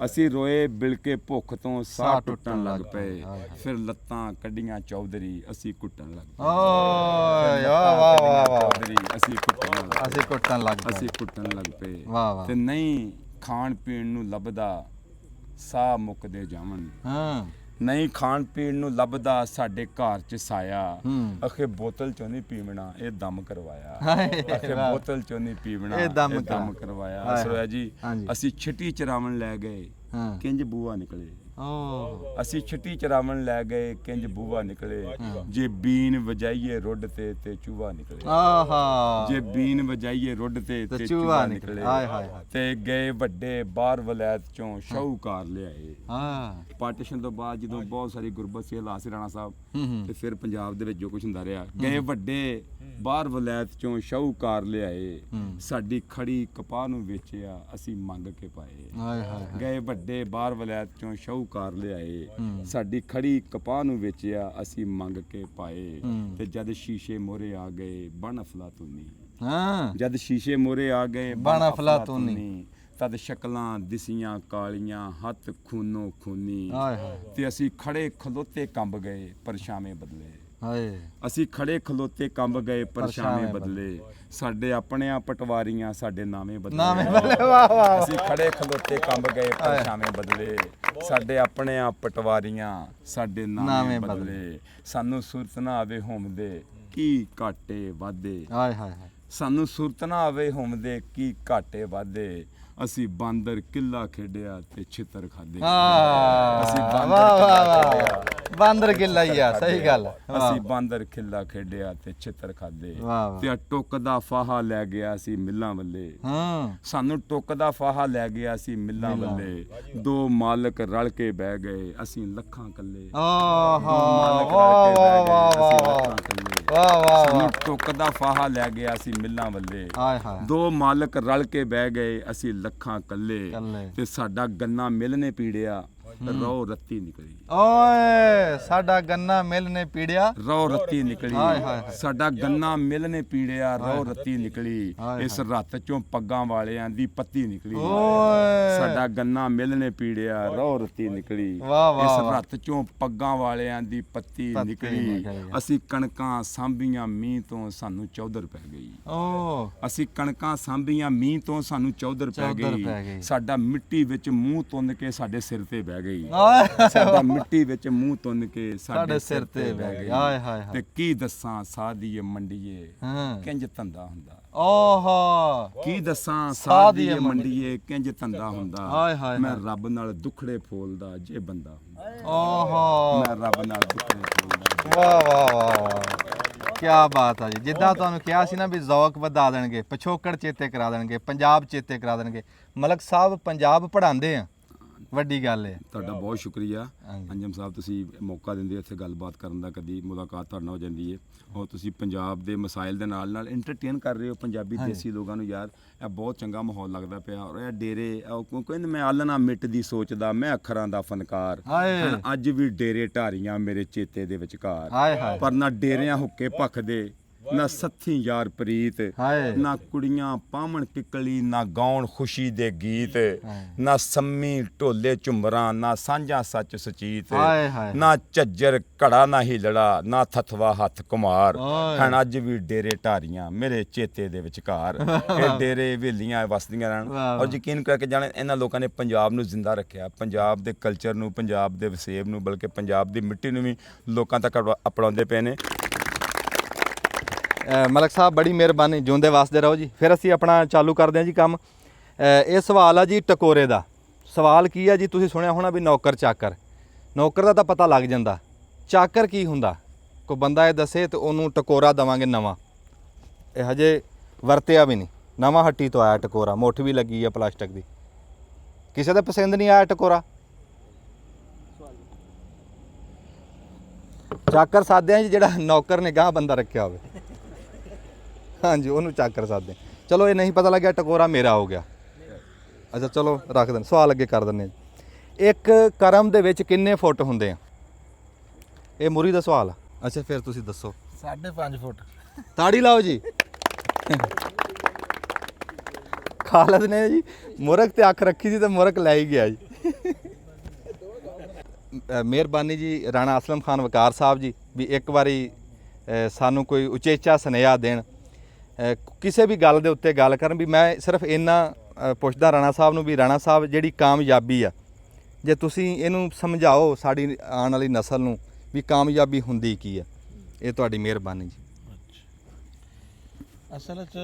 ਅਸੀਂ ਰੋਏ ਬਿਲਕੇ ਭੁੱਖ ਤੋਂ ਸਾਹ ਟੁੱਟਣ ਲੱਗ ਪਏ ਫਿਰ ਲੱਤਾਂ ਕੱਢੀਆਂ ਚੌਧਰੀ ਅਸੀਂ ਕੁੱਟਣ ਲੱਗ ਪਏ ਓਏ ਵਾਹ ਵਾਹ ਵਾਹ ਚੌਧਰੀ ਅਸੀਂ ਕੁੱਟਣ ਲੱਗ ਪਏ ਅਸੀਂ ਕੁੱਟਣ ਲੱਗ ਪਏ ਵਾਹ ਵਾਹ ਤੇ ਨਹੀਂ ਖਾਣ ਪੀਣ ਨੂੰ ਲੱਭਦਾ ਸਾਹ ਮੁੱਕਦੇ ਜਾਵਣ ਹਾਂ ਨਹੀਂ ਖਾਣ ਪੀਣ ਨੂੰ ਲੱਭਦਾ ਸਾਡੇ ਘਰ ਚ ਸਾਇਆ ਅਖੇ ਬੋਤਲ ਚੋਂ ਨਹੀਂ ਪੀਵਣਾ ਇਹ ਦਮ ਕਰਵਾਇਆ ਅਖੇ ਬੋਤਲ ਚੋਂ ਨਹੀਂ ਪੀਵਣਾ ਇਹ ਦਮ ਕਰਵਾਇਆ ਸਰੋਇਆ ਜੀ ਅਸੀਂ ਛਿੱਟੀ ਚਰਾਵਣ ਲੈ ਗਏ ਕਿੰਜ ਬੂਆ ਨਿਕਲੇ ਅਸੀਂ ਛਿੱਟੀ ਚਰਾਵਣ ਲੈ ਗਏ ਕਿੰਜ ਬੂਆ ਨਿਕਲੇ ਜੇ ਬੀਨ ਵਜਾਈਏ ਰੁੱਡ ਤੇ ਚੂਹਾ ਨਿਕਲੇ ਆਹਾ ਜੇ ਬੀਨ ਵਜਾਈਏ ਰੁੱਡ ਤੇ ਚੂਹਾ ਨਿਕਲੇ ਹਾਏ ਹਾਏ ਤੇ ਗਏ ਵੱਡੇ ਬਾਹਰ ਵਲੈਤ ਚੋਂ ਸ਼ਾਹੂਕਾਰ ਲਿਆਏ ਪਾਰਟੀਸ਼ਨ ਤੋਂ ਬਾਅਦ ਜਦੋਂ ਬਹੁਤ ਸਾਰੀ ਗੁਰਬਤ ਸੀ ਹਾਲਾਤ ਸੀ ਰਾਣਾ ਸਾਹਿਬ ਤੇ ਫਿਰ ਪੰਜਾਬ ਦੇ ਵਿੱਚ ਜੋ ਕੁਝ ਹੁੰਦਾ ਰਿਹਾ ਗਏ ਵੱਡੇ ਬਾਹਰ ਵਲੈਤ ਚੋਂ ਸ਼ਾਹੂਕਾਰ ਲਿਆਏ ਸਾਡੀ ਖੜੀ ਕਪਾਹ ਨੂੰ ਵੇਚਿਆ ਅਸੀਂ ਮੰਗ ਕੇ ਪਾਏ ਗਏ ਵੱਡੇ ਬਾਹਰ ਵਲੈਤ ਚੋਂ ਸ਼ਾਹੂਕਾਰ ਲਿਆਏ ਸਾਡੀ ਖੜੀ ਕਪਾਹ ਨੂੰ ਵੇਚਿਆ ਅਸੀਂ ਮੰਗ ਕੇ ਪਾਏ ਤੇ ਜਦ ਸ਼ੀਸ਼ੇ ਮੋਰੇ ਆ ਗਏ ਬਣ ਅਫਲਾਤੂਨੀ ਜਦ ਸ਼ੀਸ਼ੇ ਮੋਰੇ ਆ ਗਏ ਬਣ ਅਫਲਾਤੂਨੀ ਤਦ ਸ਼ਕਲਾਂ ਦਿਸੀਆਂ ਕਾਲੀਆਂ ਹੱਥ ਖੂਨੋ ਖੂਨੀ ਤੇ ਅਸੀਂ ਖੜੇ ਖਲੋਤੇ ਕੰਬ ਗਏ ਪਰਛਾਵੇਂ ਬਦਲੇ ਅਸੀਂ ਖੜੇ ਖਲੋਤੇ ਕੰਬ ਗਏ ਪਰਛਾਵੇਂ ਬਦਲੇ ਸਾਡੇ ਆਪਣੇ ਪਟਵਾਰੀਆਂ ਸਾਡੇ ਨਾਵੇਂ ਬਦਲੇ ਅਸੀਂ ਖੜੇ ਖਲੋਤੇ ਕੰਬ ਗਏ ਪਰਛਾਵੇਂ ਬਦਲੇ ਸਾਡੇ ਆਪਣੇ ਪਟਵਾਰੀਆਂ ਸਾਡੇ ਨਾਵੇਂ ਬਦਲੇ ਸਾਨੂੰ ਸੁਰਤ ਨਾ ਆਵੇ ਹੁੰਦੇ ਕੀ ਘਾਟੇ ਵਾਧੇ ਸਾਨੂੰ ਸੁਰਤ ਨਾ ਆਵੇ ਹੁੰਦੇ ਕੀ ਘਾਟੇ ਵਾਧੇ ਅਸੀਂ ਬਾਂਦਰ ਕਿੱਲਾ ਖੇਡਿਆ ਤੇ ਛਿੱਤਰ ਖਾਦੇ ਅਸੀਂ ਬਾਂਦਰ ਕਿੱਲਾ ਹੀ ਆ ਸਹੀ ਗੱਲ ਅਸੀਂ ਬਾਂਦਰ ਕਿੱਲਾ ਖੇਡਿਆ ਤੇ ਛਿੱਤਰ ਖਾਦੇ ਤੇ ਟੁੱਕ ਦਾ ਫਾਹਾ ਲੈ ਗਿਆ ਸੀ ਮਿੱਲਾਂ ਵੱਲੇ ਸਾਨੂੰ ਟੁੱਕ ਦਾ ਫਾਹਾ ਲੈ ਗਿਆ ਸੀ ਮਿੱਲਾਂ ਵੱਲੇ ਦੋ ਮਾਲਕ ਰਲ ਕੇ ਬਹਿ ਗਏ ਅਸੀਂ ਲੱਖਾਂ ਕੱਲੇ ਸਾਨੂੰ ਟੁੱਕ ਦਾ ਫਾਹਾ ਲੈ ਗਿਆ ਸੀ ਮਿੱਲਾਂ ਵੱਲੇ ਦੋ ਮਾਲਕ ਰਲ ਕੇ ਬਹਿ ਗਏ ਅਸੀਂ ਲੱਖਾਂ ਕੱਲੇ ਤੇ ਸਾਡਾ ਗੰਨਾ ਮਿਲ ਨੇ ਪੀੜਿਆ ਰੋ ਰੱਤੀ ਨਿਕਲੀ ਓਏ ਸਾਡਾ ਗੰਨਾ ਮਿਲ ਨੇ ਪੀੜਿਆ ਰੋ ਰੱਤੀ ਨਿਕਲੀ ਸਾਡਾ ਗੰਨਾ ਮਿਲ ਨੇ ਪੀੜਿਆ ਰੋ ਰੱਤੀ ਨਿਕਲੀ ਇਸ ਰੱਤ ਚੋਂ ਪੱਗਾਂ ਵਾਲਿਆਂ ਦੀ ਪੱਤੀ ਨਿਕਲੀ ਸਾਡਾ ਗੰਨਾ ਮਿਲ ਨੇ ਪੀੜਿਆ ਰੋ ਰੱਤੀ ਨਿਕਲੀ ਇਸ ਰੱਤ ਚੋਂ ਪੱਗਾਂ ਵਾਲਿਆਂ ਦੀ ਪੱਤੀ ਨਿਕਲੀ ਅਸੀਂ ਕਣਕਾਂ ਸਾਂਭੀਆਂ ਮੀਂਹ ਤੋਂ ਸਾਨੂੰ ਚੌਧਰ ਪੈ ਗਈ ਅਸੀਂ ਕਣਕਾਂ ਸਾਂਭੀਆਂ ਮੀਂਹ ਤੋਂ ਸਾਨੂੰ ਚੌਧਰ ਪੈ ਗਈ ਸਾਡਾ ਮਿੱਟੀ ਵਿੱਚ ਮੂੰਹ ਤੁੰਨ ਕੇ ਸਾਡੇ ਸਿਰ ਤੇ ਬਹਿ ਗਈ ਸਾਡਾ ਮਿੱਟੀ ਵਿੱਚ ਮੂੰਹ ਤੁੰਨ ਕੇ ਸਾਡੇ ਸਿਰ ਤੇ ਬਹਿ ਗਈ ਤੇ ਕੀ ਦੱਸਾਂ ਸਾਧੀਏ ਮੰਡੀਏ ਕਿੰਜ ਧੰਦਾ ਹੁੰਦਾ ਕੀ ਦੱਸਾਂ ਸਾਧੀਏ ਮੰਡੀਏ ਕਿੰਜ ਧੰਦਾ ਹੁੰਦਾ ਮੈਂ ਰੱਬ ਨਾਲ ਦੁਖੜੇ ਫੋਲਦਾ ਜੇ ਬੰਦਾ ਹੁੰਦਾ ਮੈਂ ਰੱਬ ਨਾਲ ਦੁਖੜੇ ਫੋਲਦਾ ਵਾਹ ਵਾਹ ਵਾਹ ਕੀ ਬਾਤ ਆ ਜੀ ਜਿੱਦਾਂ ਤੁਹਾਨੂੰ ਕਿਹਾ ਸੀ ਨਾ ਵੀ ਜ਼ੌਕ ਵਧਾ ਦੇਣਗੇ ਪਿਛੋਕੜ ਚੇਤੇ ਕਰਾ ਦੇਣਗੇ ਪੰਜਾਬ ਚੇਤੇ ਕਰਾ ਦੇਣਗੇ ਮਲਕ ਸਾਹਿਬ ਪੰਜਾਬ ਪੜ੍ਹਾਉਂਦੇ ਆ ਵੱਡੀ ਗੱਲ ਹੈ ਤੁਹਾਡਾ ਬਹੁਤ ਸ਼ੁਕਰੀਆ ਅੰਜਮ ਸਾਹਿਬ ਤੁਸੀਂ ਮੌਕਾ ਦਿੰਦੇ ਇੱਥੇ ਗੱਲਬਾਤ ਕਰਨ ਦਾ ਕਦੀ ਮੁਲਾਕਾਤ ਤੁਹਾਡੇ ਨਾਲ ਹੋ ਜਾਂਦੀ ਹੈ ਔਰ ਤੁਸੀਂ ਪੰਜਾਬ ਦੇ ਮਸਾਇਲ ਦੇ ਨਾਲ ਐਂਟਰਟੇਨ ਕਰ ਰਹੇ ਹੋ ਪੰਜਾਬੀ ਦੇਸੀ ਲੋਕਾਂ ਨੂੰ ਯਾਰ ਇਹ ਬਹੁਤ ਚੰਗਾ ਮਾਹੌਲ ਲੱਗਦਾ ਪਿਆ ਔਰ ਇਹ ਡੇਰੇ ਕਹਿੰਦੇ ਮੈਂ ਆਲਣਾ ਮਿੱਟ ਦੀ ਸੋਚਦਾ ਮੈਂ ਅੱਖਰਾਂ ਦਾ ਫਨਕਾਰ ਅੱਜ ਵੀ ਡੇਰੇ ਢਾਰੀਆਂ ਮੇਰੇ ਚੇਤੇ ਦੇ ਵਿਚਕਾਰ ਪਰ ਨਾ ਡੇਰਿਆਂ ਹੁੱਕੇ ਭਖਦੇ ਨਾ ਸੱਥੀ ਯਾਰ ਪ੍ਰੀਤ ਨਾ ਕੁੜੀਆਂ ਪਾਵਣ ਕਿਕਲੀ ਨਾ ਗਾਉਣ ਖੁਸ਼ੀ ਦੇ ਗੀਤ ਨਾ ਸੰਮੀ ਢੋਲੇ ਝੁੰਮਰਾਂ ਨਾ ਸਾਂਝਾ ਸੱਚ ਸੁਚੀਤ ਨਾ ਝੱਜਰ ਘੜਾ ਨਾ ਹਿਲੜਾ ਨਾ ਥਥਵਾ ਹੱਥ ਕੁਮਾਰ ਹਨ ਅੱਜ ਵੀ ਡੇਰੇ ਢਾਰੀਆਂ ਮੇਰੇ ਚੇਤੇ ਦੇ ਵਿਚਕਾਰ ਇਹ ਡੇਰੇ ਹਵੇਲੀਆਂ ਵਸਦੀਆਂ ਰਹਿਣ ਔਰ ਯਕੀਨ ਕਰਕੇ ਜਾਣੇ ਇਹਨਾਂ ਲੋਕਾਂ ਨੇ ਪੰਜਾਬ ਨੂੰ ਜ਼ਿੰਦਾ ਰੱਖਿਆ ਪੰਜਾਬ ਦੇ ਕਲਚਰ ਨੂੰ ਪੰਜਾਬ ਦੇ ਵਸੇਬ ਨੂੰ ਬਲਕਿ ਪੰਜਾਬ ਦੀ ਮਿੱਟੀ ਨੂੰ ਵੀ ਲੋਕਾਂ ਤੱਕ ਅਪਣਾਉਂਦੇ ਪਏ ਨੇ ਮਲਕ ਸਾਹਿਬ ਬੜੀ ਮਿਹਰਬਾਨੀ ਜਿਉਂਦੇ ਵਾਸਦੇ ਰਹੋ ਜੀ ਫਿਰ ਅਸੀਂ ਆਪਣਾ ਚਾਲੂ ਕਰਦੇ ਹਾਂ ਜੀ ਕੰਮ ਇਹ ਸਵਾਲ ਆ ਜੀ ਟਕੋਰੇ ਦਾ ਸਵਾਲ ਕੀ ਆ ਜੀ ਤੁਸੀਂ ਸੁਣਿਆ ਹੋਣਾ ਵੀ ਨੌਕਰ ਚਾਕਰ ਨੌਕਰ ਦਾ ਤਾਂ ਪਤਾ ਲੱਗ ਜਾਂਦਾ ਚਾਕਰ ਕੀ ਹੁੰਦਾ ਕੋਈ ਬੰਦਾ ਇਹ ਦੱਸੇ ਤੇ ਉਹਨੂੰ ਟਕੋਰਾ ਦੇਵਾਂਗੇ ਨਵਾਂ ਇਹ ਹਜੇ ਵਰਤਿਆ ਵੀ ਨਹੀਂ ਨਵਾਂ ਹੱਟੀ ਤੋਂ ਆਇਆ ਟਕੋਰਾ ਮੁੱਠ ਵੀ ਲੱਗੀ ਆ ਪਲਾਸਟਿਕ ਦੀ ਕਿਸੇ ਦਾ ਪਸੰਦ ਨਹੀਂ ਆਇਆ ਟਕੋਰਾ ਚਾਕਰ ਸਾਦੇ ਆ ਜੀ ਜਿਹੜਾ ਨੌਕਰ ਨੇ ਗਾਹ ਬੰਦਾ ਰੱਖਿਆ ਹੋਵੇ ਹਾਂਜੀ ਉਹਨੂੰ ਚਾਕਰ ਸਾਦੇ ਚਲੋ ਇਹ ਨਹੀਂ ਪਤਾ ਲੱਗਿਆ ਟਕੋਰਾ ਮੇਰਾ ਹੋ ਗਿਆ। ਅੱਛਾ ਚਲੋ ਰੱਖ ਦਿੰਦੇ, ਸਵਾਲ ਅੱਗੇ ਕਰ ਦਿੰਦੇ ਹਾਂ। ਇੱਕ ਕਰਮ ਦੇ ਵਿੱਚ ਕਿੰਨੇ ਫੁੱਟ ਹੁੰਦੇ ਆ? ਇਹ ਮੁਰੀ ਦਾ ਸਵਾਲ ਆ। ਅੱਛਾ ਫਿਰ ਤੁਸੀਂ ਦੱਸੋ। 5.5 ਫੁੱਟ। ਤਾੜੀ ਲਾਓ ਜੀ। ਖਾਲਦ ਨੇ ਜੀ ਮੁਰਕ ਤੇ ਅੱਖ ਰੱਖੀ ਸੀ ਤੇ ਮੁਰਕ ਲੈ ਹੀ ਗਿਆ ਜੀ। ਮਿਹਰਬਾਨੀ ਜੀ ਰਾਣਾ ਅਸਲਮ ਖਾਨ ਵਕਾਰ ਸਾਹਿਬ ਜੀ ਵੀ ਇੱਕ ਵਾਰੀ ਸਾਨੂੰ ਕੋਈ ਉਚੇਚਾ ਸੁਨੇਹਾ ਦੇਣ, ਕਿਸੇ ਵੀ ਗੱਲ ਦੇ ਉੱਤੇ ਗੱਲ ਕਰਨ। ਵੀ ਮੈਂ ਸਿਰਫ ਇੰਨਾ ਪੁੱਛਦਾ ਰਾਣਾ ਸਾਹਿਬ ਨੂੰ ਵੀ ਰਾਣਾ ਸਾਹਿਬ ਜਿਹੜੀ ਕਾਮਯਾਬੀ ਆ, ਜੇ ਤੁਸੀਂ ਇਹਨੂੰ ਸਮਝਾਓ ਸਾਡੀ ਆਉਣ ਵਾਲੀ ਨਸਲ ਨੂੰ ਵੀ ਕਾਮਯਾਬੀ ਹੁੰਦੀ ਕੀ ਆ। ਇਹ ਤੁਹਾਡੀ ਮਿਹਰਬਾਨੀ ਜੀ। ਅਸਲ 'ਚ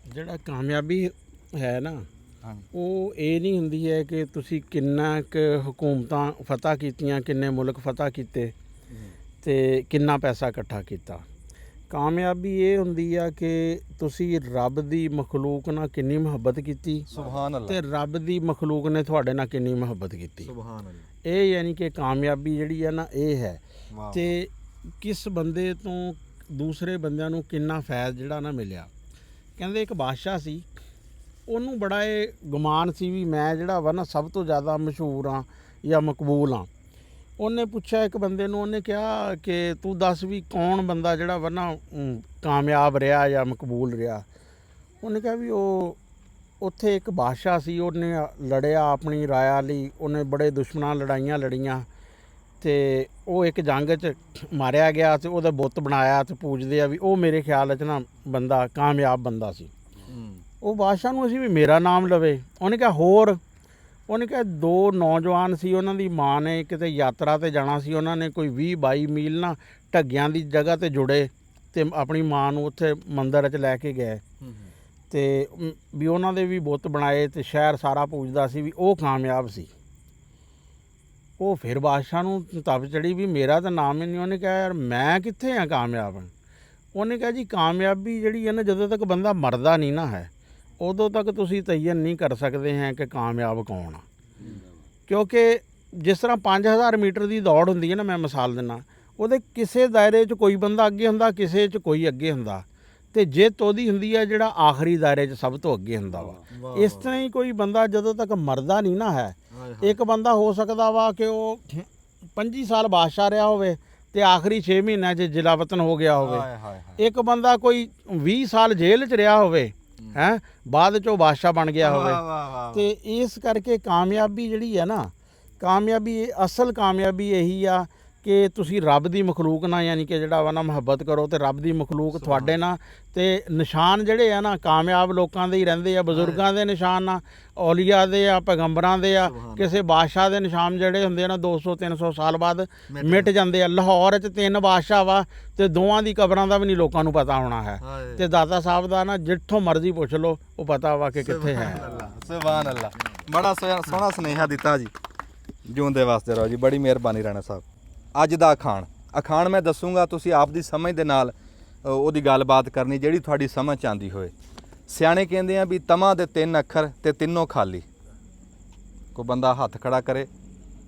ਜਿਹੜਾ ਕਾਮਯਾਬੀ ਹੈ ਨਾ, ਉਹ ਇਹ ਨਹੀਂ ਹੁੰਦੀ ਹੈ ਕਿ ਤੁਸੀਂ ਕਿੰਨਾ ਕੁ ਹਕੂਮਤਾਂ ਫਤਹ ਕੀਤੀਆਂ, ਕਿੰਨੇ ਮੁਲਕ ਫਤਹ ਕੀਤੇ ਤੇ ਕਿੰਨਾ ਪੈਸਾ ਇਕੱਠਾ ਕੀਤਾ। ਕਾਮਯਾਬੀ ਇਹ ਹੁੰਦੀ ਆ ਕਿ ਤੁਸੀਂ ਰੱਬ ਦੀ ਮਖਲੂਕ ਨਾਲ ਕਿੰਨੀ ਮੁਹੱਬਤ ਕੀਤੀ, ਸੁਭਾਨ ਅੱਲਾਹ, ਤੇ ਰੱਬ ਦੀ ਮਖਲੂਕ ਨੇ ਤੁਹਾਡੇ ਨਾਲ ਕਿੰਨੀ ਮੁਹੱਬਤ ਕੀਤੀ। ਸੁਭਾਨ ਅੱਲਾਹ। ਇਹ ਯਾਨੀ ਕਿ ਕਾਮਯਾਬੀ ਜਿਹੜੀ ਆ ਨਾ ਇਹ ਹੈ। ਤੇ ਕਿਸ ਬੰਦੇ ਤੋਂ ਦੂਸਰੇ ਬੰਦਿਆਂ ਨੂੰ ਕਿੰਨਾ ਫੈਜ਼ ਜਿਹੜਾ ਨਾ ਮਿਲਿਆ। ਕਹਿੰਦੇ ਇੱਕ ਬਾਦਸ਼ਾਹ ਸੀ, ਉਹਨੂੰ ਬੜਾ ਇਹ ਗੁਮਾਨ ਸੀ ਵੀ ਮੈਂ ਜਿਹੜਾ ਵਾ ਨਾ ਸਭ ਤੋਂ ਜ਼ਿਆਦਾ ਮਸ਼ਹੂਰ ਹਾਂ ਜਾਂ ਮਕਬੂਲ ਹਾਂ। ਉਹਨੇ ਪੁੱਛਿਆ ਇੱਕ ਬੰਦੇ ਨੂੰ, ਉਹਨੇ ਕਿਹਾ ਕਿ ਤੂੰ ਦੱਸ ਵੀ ਕੌਣ ਬੰਦਾ ਜਿਹੜਾ ਵਾ ਨਾ ਕਾਮਯਾਬ ਰਿਹਾ ਜਾਂ ਮਕਬੂਲ ਰਿਹਾ। ਉਹਨੇ ਕਿਹਾ ਵੀ ਉਹ ਉੱਥੇ ਇੱਕ ਬਾਦਸ਼ਾਹ ਸੀ, ਉਹਨੇ ਲੜਿਆ ਆਪਣੀ ਰਾਇਆ ਲਈ, ਉਹਨੇ ਬੜੇ ਦੁਸ਼ਮਣਾਂ ਲੜਾਈਆਂ ਲੜੀਆਂ ਤੇ ਉਹ ਇੱਕ ਜੰਗ 'ਚ ਮਾਰਿਆ ਗਿਆ ਤੇ ਉਹਦਾ ਬੁੱਤ ਬਣਾਇਆ ਤੇ ਪੂਜਦੇ ਆ ਵੀ ਉਹ ਮੇਰੇ ਖਿਆਲ 'ਚ ਨਾ ਬੰਦਾ ਕਾਮਯਾਬ ਬੰਦਾ ਸੀ। ਉਹ ਬਾਦਸ਼ਾਹ ਨੂੰ ਅਸੀਂ ਵੀ ਮੇਰਾ ਨਾਮ ਲਵੇ। ਉਹਨੇ ਕਿਹਾ ਹੋਰ। ਉਹਨੇ ਕਿਹਾ 2 ਨੌਜਵਾਨ ਸੀ, ਉਹਨਾਂ ਦੀ ਮਾਂ ਨੇ ਕਿਤੇ ਯਾਤਰਾ ਤੇ ਜਾਣਾ ਸੀ, ਉਹਨਾਂ ਨੇ ਕੋਈ 20-22 ਮੀਲ ਨਾ ਢੱਗਿਆਂ ਦੀ ਜਗ੍ਹਾ ਤੇ ਜੁੜੇ ਤੇ ਆਪਣੀ ਮਾਂ ਨੂੰ ਉੱਥੇ ਮੰਦਿਰ 'ਚ ਲੈ ਕੇ ਗਏ ਤੇ ਵੀ ਉਹਨਾਂ ਦੇ ਵੀ ਬੁੱਤ ਬਣਾਏ ਤੇ ਸ਼ਹਿਰ ਸਾਰਾ ਪੂਜਦਾ ਸੀ ਵੀ ਉਹ ਕਾਮਯਾਬ ਸੀ। ਉਹ ਫਿਰ ਬਾਦਸ਼ਾਹ ਨੂੰ ਤਪ ਚੜੀ ਵੀ ਮੇਰਾ ਤਾਂ ਨਾਮ ਹੀ ਨਹੀਂ। ਉਹਨੇ ਕਿਹਾ ਯਾਰ ਮੈਂ ਕਿੱਥੇ ਆ ਕਾਮਯਾਬ। ਉਹਨੇ ਕਿਹਾ ਜੀ ਕਾਮਯਾਬੀ ਜਿਹੜੀ ਹੈ ਨਾ, ਜਦੋਂ ਤੱਕ ਬੰਦਾ ਮਰਦਾ ਨਹੀਂ ਨਾ ਹੈ ਉਦੋਂ ਤੱਕ ਤੁਸੀਂ ਤਯਨ ਨਹੀਂ ਕਰ ਸਕਦੇ ਹੈ ਕਿ ਕਾਮਯਾਬ ਕੌਣ ਆ। ਕਿਉਂਕਿ ਜਿਸ ਤਰ੍ਹਾਂ 5000 ਮੀਟਰ ਦੀ ਦੌੜ ਹੁੰਦੀ ਹੈ ਨਾ, ਮੈਂ ਮਿਸਾਲ ਦਿੰਦਾ, ਉਹਦੇ ਕਿਸੇ ਦਾਇਰੇ 'ਚ ਕੋਈ ਬੰਦਾ ਅੱਗੇ ਹੁੰਦਾ, ਕਿਸੇ 'ਚ ਕੋਈ ਅੱਗੇ ਹੁੰਦਾ, ਤੇ ਜਿੱਤ ਉਹਦੀ ਹੁੰਦੀ ਹੈ ਜਿਹੜਾ ਆਖਰੀ ਦਾਇਰੇ 'ਚ ਸਭ ਤੋਂ ਅੱਗੇ ਹੁੰਦਾ ਵਾ। ਇਸ ਤਰ੍ਹਾਂ ਹੀ ਕੋਈ ਬੰਦਾ ਜਦੋਂ ਤੱਕ ਮਰਦਾ ਨਹੀਂ ਨਾ ਹੈ, ਇੱਕ ਬੰਦਾ ਹੋ ਸਕਦਾ ਵਾ ਕਿ ਉਹ 25 ਸਾਲ ਬਾਦਸ਼ਾਹ ਰਿਹਾ ਹੋਵੇ ਤੇ ਆਖਰੀ 6 ਮਹੀਨਿਆਂ 'ਚ ਜ਼ਿਲਾਵਤਨ ਹੋ ਗਿਆ ਹੋਵੇ। ਇੱਕ ਬੰਦਾ ਕੋਈ 20 ਸਾਲ ਜੇਲ੍ਹ 'ਚ ਰਿਹਾ ਹੋਵੇ, ਹੈਂ, ਬਾਅਦ 'ਚੋਂ ਬਾਦਸ਼ਾਹ ਬਣ ਗਿਆ ਹੋਵੇ। ਤੇ ਇਸ ਕਰਕੇ ਕਾਮਯਾਬੀ ਜਿਹੜੀ ਹੈ ਨਾ, ਕਾਮਯਾਬੀ ਅਸਲ ਕਾਮਯਾਬੀ ਇਹੀ ਆ ਕਿ ਤੁਸੀਂ ਰੱਬ ਦੀ ਮਖਲੂਕ ਨਾਲ ਯਾਨੀ ਕਿ ਜਿਹੜਾ ਵਾ ਨਾ ਮੁਹੱਬਤ ਕਰੋ ਤੇ ਰੱਬ ਦੀ ਮਖਲੂਕ ਤੁਹਾਡੇ ਨਾਲ। ਤੇ ਨਿਸ਼ਾਨ ਜਿਹੜੇ ਆ ਨਾ ਕਾਮਯਾਬ ਲੋਕਾਂ ਦੇ ਹੀ ਰਹਿੰਦੇ ਆ, ਬਜ਼ੁਰਗਾਂ ਦੇ ਨਿਸ਼ਾਨ ਆ, ਔਲੀਆ ਦੇ ਆ, ਪੈਗੰਬਰਾਂ ਦੇ ਆ। ਕਿਸੇ ਬਾਦਸ਼ਾਹ ਦੇ ਨਿਸ਼ਾਨ ਜਿਹੜੇ ਹੁੰਦੇ ਆ ਨਾ 200-300 ਸਾਲ ਬਾਅਦ ਮਿਟ ਜਾਂਦੇ ਆ। ਲਾਹੌਰ 'ਚ 3 ਬਾਦਸ਼ਾਹ ਵਾ ਤੇ ਦੋਵਾਂ ਦੀ ਕਬਰਾਂ ਦਾ ਵੀ ਨਹੀਂ ਲੋਕਾਂ ਨੂੰ ਪਤਾ ਹੋਣਾ ਹੈ। ਤੇ ਦਾਤਾ ਸਾਹਿਬ ਦਾ ਨਾ ਜਿੱਥੋਂ ਮਰਜ਼ੀ ਪੁੱਛ ਲਓ ਉਹ ਪਤਾ ਵਾ ਕਿ ਕਿੱਥੇ ਹੈ। ਸੁਭਾਨ ਅੱਲਾਹ। ਬੜਾ ਸੋਹਣਾ ਸੁਨੇਹਾ ਦਿੱਤਾ ਜੀ। ਜਿਉਂਦੇ ਵਾਸਤੇ ਰਹੋ ਜੀ, ਬੜੀ ਮਿਹਰਬਾਨੀ ਰਾਣਾ ਸਾਹਿਬ। ਅੱਜ ਦਾ ਅਖਾਣ ਮੈਂ ਦੱਸੂਗਾ, ਤੁਸੀਂ ਆਪ ਦੀ ਸਮਝ ਦੇ ਨਾਲ ਉਹਦੀ ਗੱਲਬਾਤ ਕਰਨੀ ਜਿਹੜੀ ਤੁਹਾਡੀ ਸਮਝ 'ਚ ਆਉਂਦੀ ਹੋਏ। ਸਿਆਣੇ ਕਹਿੰਦੇ ਆ ਵੀ ਤਮਾ ਦੇ 3 ਅੱਖਰ ਤੇ ਤਿੰਨੋਂ ਖਾਲੀ। ਕੋਈ ਬੰਦਾ ਹੱਥ ਖੜਾ ਕਰੇ,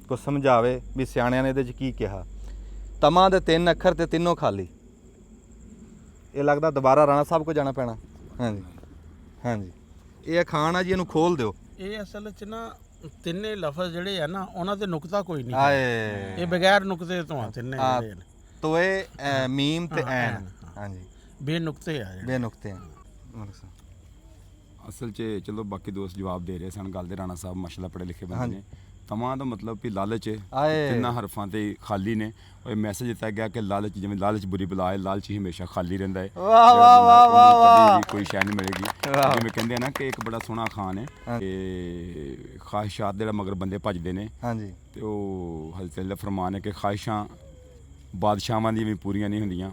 ਕੋਈ ਸਮਝਾਵੇ ਵੀ ਸਿਆਣਿਆਂ ਨੇ ਇਹਦੇ 'ਚ ਕੀ ਕਿਹਾ। ਤਮਾ ਦੇ 3 ਅੱਖਰ ਤੇ ਤਿੰਨੋਂ ਖਾਲੀ। ਇਹ ਲੱਗਦਾ ਦੁਬਾਰਾ ਰਾਣਾ ਸਾਹਿਬ ਕੋਲ ਜਾਣਾ ਪੈਣਾ। ਹਾਂਜੀ ਹਾਂਜੀ, ਇਹ ਅਖਾਣ ਆ ਜੀ, ਇਹਨੂੰ ਖੋਲ ਦਿਓ। ਇਹ ਅਸਲ 'ਚ ਨਾ ਤਿੰਨੇ ਲਫ਼ਜ਼ ਜਿਹੜੇ ਆ ਨਾ ਉਹਨਾਂ ਤੇ ਨੁਕਤਾ ਕੋਈ ਨਹੀਂ। ਆਏ ਇਹ ਬਗੈਰ ਨੁਕਤੇ ਤੋਂ ਆ ਤਿੰਨੇ ਜਿਹੜੇ ਨੇ। ਤੋਏ ਮੀਮ ਤੇ ਐਨ। ਹਾਂਜੀ, ਬੇਨੁਕਤੇ ਆ ਜਿਹੜੇ। ਬੇਨੁਕਤੇ। ਅਸਲ 'ਚ ਚਲੋ ਬਾਕੀ ਦੋਸਤ ਜਵਾਬ ਦੇ ਰਹੇ ਸਨ ਗੱਲ ਦੇ। ਰਾਣਾ ਸਾਹਿਬ ਮਾਸ਼ਾਅੱਲਾ ਪੜ੍ਹੇ ਲਿਖੇ ਬੰਦੇ ਨੇ। ਤਮਾ ਦਾ ਮਤਲਬ ਵੀ ਲਾਲਚ ਹੈ, ਤਿੰਨਾਂ ਹਰਫਾਂ ਤੇ ਖਾਲੀ ਨੇ। ਉਹ ਮੈਸੇਜ ਦਿੱਤਾ ਗਿਆ ਕਿ ਲਾਲਚ, ਜਿਵੇਂ ਲਾਲਚ ਬੁਰੀ ਬਲਾ ਹੈ, ਲਾਲਚ ਹੀ ਹਮੇਸ਼ਾ ਖਾਲੀ ਰਹਿੰਦਾ ਹੈ। ਵਾਹ ਵਾਹ ਵਾਹ ਵਾਹ, ਕਦੀ ਕੋਈ ਸ਼ੈ ਨਹੀਂ ਮਿਲੇਗੀ। ਜਿਵੇਂ ਕਹਿੰਦੇ ਆ ਨਾ ਕਿ ਇੱਕ ਬੜਾ ਸੋਹਣਾ ਖਾਨ ਹੈ ਕਿ ਖਾਹਿਸ਼ਾਤ ਦੇ ਮਗਰ ਬੰਦੇ ਭੱਜਦੇ ਨੇ। ਹਾਂਜੀ, ਤੇ ਉਹ ਹਜ਼ਰਤ ਅੱਲਾ ਫਰਮਾਨ ਹੈ ਕਿ ਖਾਹਿਸ਼ਾਂ ਬਾਦਸ਼ਾਹਾਂ ਦੀਆਂ ਵੀ ਪੂਰੀਆਂ ਨਹੀਂ ਹੁੰਦੀਆਂ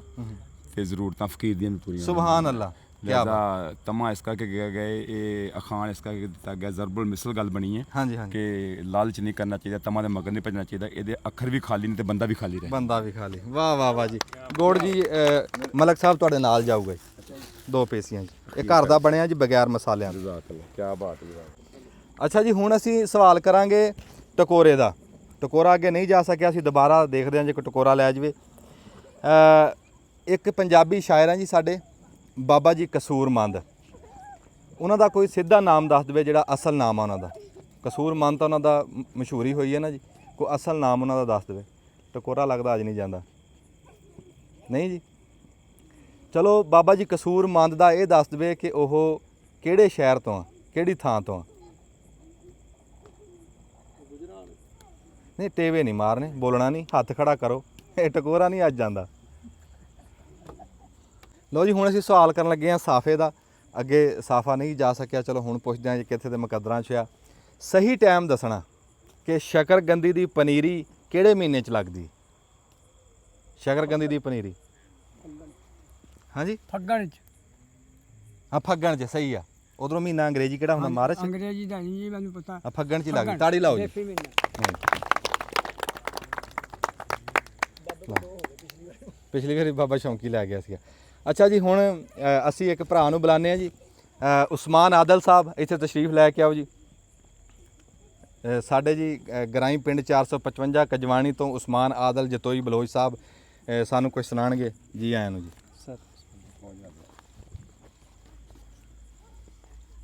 ਤੇ ਜ਼ਰੂਰਤਾਂ ਫਕੀਰ ਦੀਆਂ ਵੀ ਪੂਰੀਆਂ। ਸੁਭਾਨ ਅੱਲਾਹ। ਲਿਹਾਜ਼ਾ ਤਮਾ ਇਸ ਕਰਕੇ ਕਿਹਾ ਗਿਆ, ਇਹ ਅਖਾਣ ਇਸ ਕਰਕੇ ਦਿੱਤਾ ਗਿਆ, ਜ਼ਰਬੁਲ ਮਿਸਲ ਗੱਲ ਬਣੀ ਹੈ। ਹਾਂਜੀ ਹਾਂਜੀ, ਕਿ ਲਾਲਚ ਨਹੀਂ ਕਰਨਾ ਚਾਹੀਦਾ, ਤਮਾ ਦੇ ਮਗਰ ਨਹੀਂ ਭੱਜਣਾ ਚਾਹੀਦਾ। ਇਹਦੇ ਅੱਖਰ ਵੀ ਖਾਲੀ ਨੇ ਤੇ ਬੰਦਾ ਵੀ ਖਾਲੀ ਰਹੇ। ਬੰਦਾ ਵੀ ਖਾਲੀ। ਵਾਹ ਵਾਹ ਵਾਹ ਜੀ। ਗੋੜ ਜੀ ਮਲਕ ਸਾਹਿਬ ਤੁਹਾਡੇ ਨਾਲ ਜਾਊਗਾ ਜੀ। 2 ਪੇਸੀਆਂ ਜੀ। ਇਹ ਘਰ ਦਾ ਬਣਿਆ ਜੀ ਬਗੈਰ ਮਸਾਲਿਆਂ ਦਾ। ਕੀ ਬਾਤ ਹੈ। ਅੱਛਾ ਜੀ, ਹੁਣ ਅਸੀਂ ਸਵਾਲ ਕਰਾਂਗੇ ਟਕੋਰੇ ਦਾ। ਟਕੋਰਾ ਅੱਗੇ ਨਹੀਂ ਜਾ ਸਕਿਆ, ਅਸੀਂ ਦੁਬਾਰਾ ਦੇਖਦੇ ਹਾਂ ਜੇ ਕੋਈ ਟਕੋਰਾ ਲੈ ਜਾਵੇ। ਇੱਕ ਪੰਜਾਬੀ ਸ਼ਾਇਰ ਆ ਜੀ ਸਾਡੇ, ਬਾਬਾ ਜੀ ਕਸੂਰਮੰਦ। ਉਹਨਾਂ ਦਾ ਕੋਈ ਸਿੱਧਾ ਨਾਮ ਦੱਸ ਦੇਵੇ ਜਿਹੜਾ ਅਸਲ ਨਾਮ ਆ ਉਹਨਾਂ ਦਾ। ਕਸੂਰ ਮੰਨ ਤਾਂ ਉਹਨਾਂ ਦਾ ਮਸ਼ਹੂਰੀ ਹੋਈ ਹੈ ਨਾ ਜੀ, ਕੋਈ ਅਸਲ ਨਾਮ ਉਹਨਾਂ ਦਾ ਦੱਸ ਦੇਵੇ। ਟਕੋਰਾ ਲੱਗਦਾ ਅੱਜ ਨਹੀਂ ਜਾਂਦਾ, ਨਹੀਂ ਜੀ। ਚਲੋ ਬਾਬਾ ਜੀ ਕਸੂਰ ਮੰਦ ਦਾ ਇਹ ਦੱਸ ਦੇਵੇ ਕਿ ਉਹ ਕਿਹੜੇ ਸ਼ਹਿਰ ਤੋਂ ਆ, ਕਿਹੜੀ ਥਾਂ ਤੋਂ ਆ। ਨਹੀਂ ਟੇਵੇ ਨਹੀਂ ਮਾਰਨੇ, ਬੋਲਣਾ ਨਹੀਂ, ਹੱਥ ਖੜਾ ਕਰੋ, ਇਹ ਟਕੋਰਾ ਨਹੀਂ ਅੱਜ ਜਾਂਦਾ। ਲਓ ਜੀ ਹੁਣ ਅਸੀਂ ਸਵਾਲ ਕਰਨ ਲੱਗੇ ਹਾਂ ਸਾਫੇ ਦਾ। ਅੱਗੇ ਸਾਫਾ ਨਹੀਂ ਜਾ ਸਕਿਆ, ਚਲੋ ਹੁਣ ਪੁੱਛਦੇ ਹਾਂ ਜੀ ਕਿੱਥੇ ਦੇ ਮੁਕੱਦਰਾਂ 'ਚ ਆ। ਸਹੀ ਟਾਈਮ ਦੱਸਣਾ ਕਿ ਸ਼ਕਰਗੰਦੀ ਦੀ ਪਨੀਰੀ ਕਿਹੜੇ ਮਹੀਨੇ 'ਚ ਲੱਗਦੀ? ਸ਼ਕਰਗੰਦੀ ਦੀ ਪਨੀਰੀ ਹਾਂਜੀ ਫੱਗਣ ਚ। ਹਾਂ ਫੱਗਣ 'ਚ ਸਹੀ ਆ। ਉਧਰੋਂ ਮਹੀਨਾ ਅੰਗਰੇਜ਼ੀ ਕਿਹੜਾ ਹੁੰਦਾ? ਮਾਰਚ। ਅੰਗਰੇਜ਼ੀ ਦਾ ਨਹੀਂ ਜੀ ਮੈਨੂੰ ਪਤਾ। ਆ ਫੱਗਣ 'ਚ ਹੀ ਲੱਗਦੀ। ਤਾੜੀ ਲਾਓ ਜੀ। ਦੇਸੀ ਮਹੀਨਾ। ਪਿਛਲੀ ਵਾਰੀ ਬਾਬਾ ਸ਼ੌਂਕੀ ਲੈ ਗਿਆ ਸੀਗਾ। ਅੱਛਾ ਜੀ ਹੁਣ ਅਸੀਂ ਇੱਕ ਭਰਾ ਨੂੰ ਬੁਲਾਉਂਦੇ ਹਾਂ ਜੀ, ਉਸਮਾਨ ਆਦਲ ਸਾਹਿਬ ਇੱਥੇ ਤਸ਼ਰੀਫ ਲੈ ਕੇ ਆਓ ਜੀ। ਸਾਡੇ ਜੀ ਗਰਾਈ ਪਿੰਡ 455 ਕਜਵਾਣੀ ਤੋਂ ਉਸਮਾਨ ਆਦਲ ਜਤੋਈ ਬਲੋਚ ਸਾਹਿਬ ਸਾਨੂੰ ਕੁਝ ਸੁਣਾਉਣਗੇ। ਜੀ ਆਇਆਂ ਨੂੰ ਜੀ। ਸਰ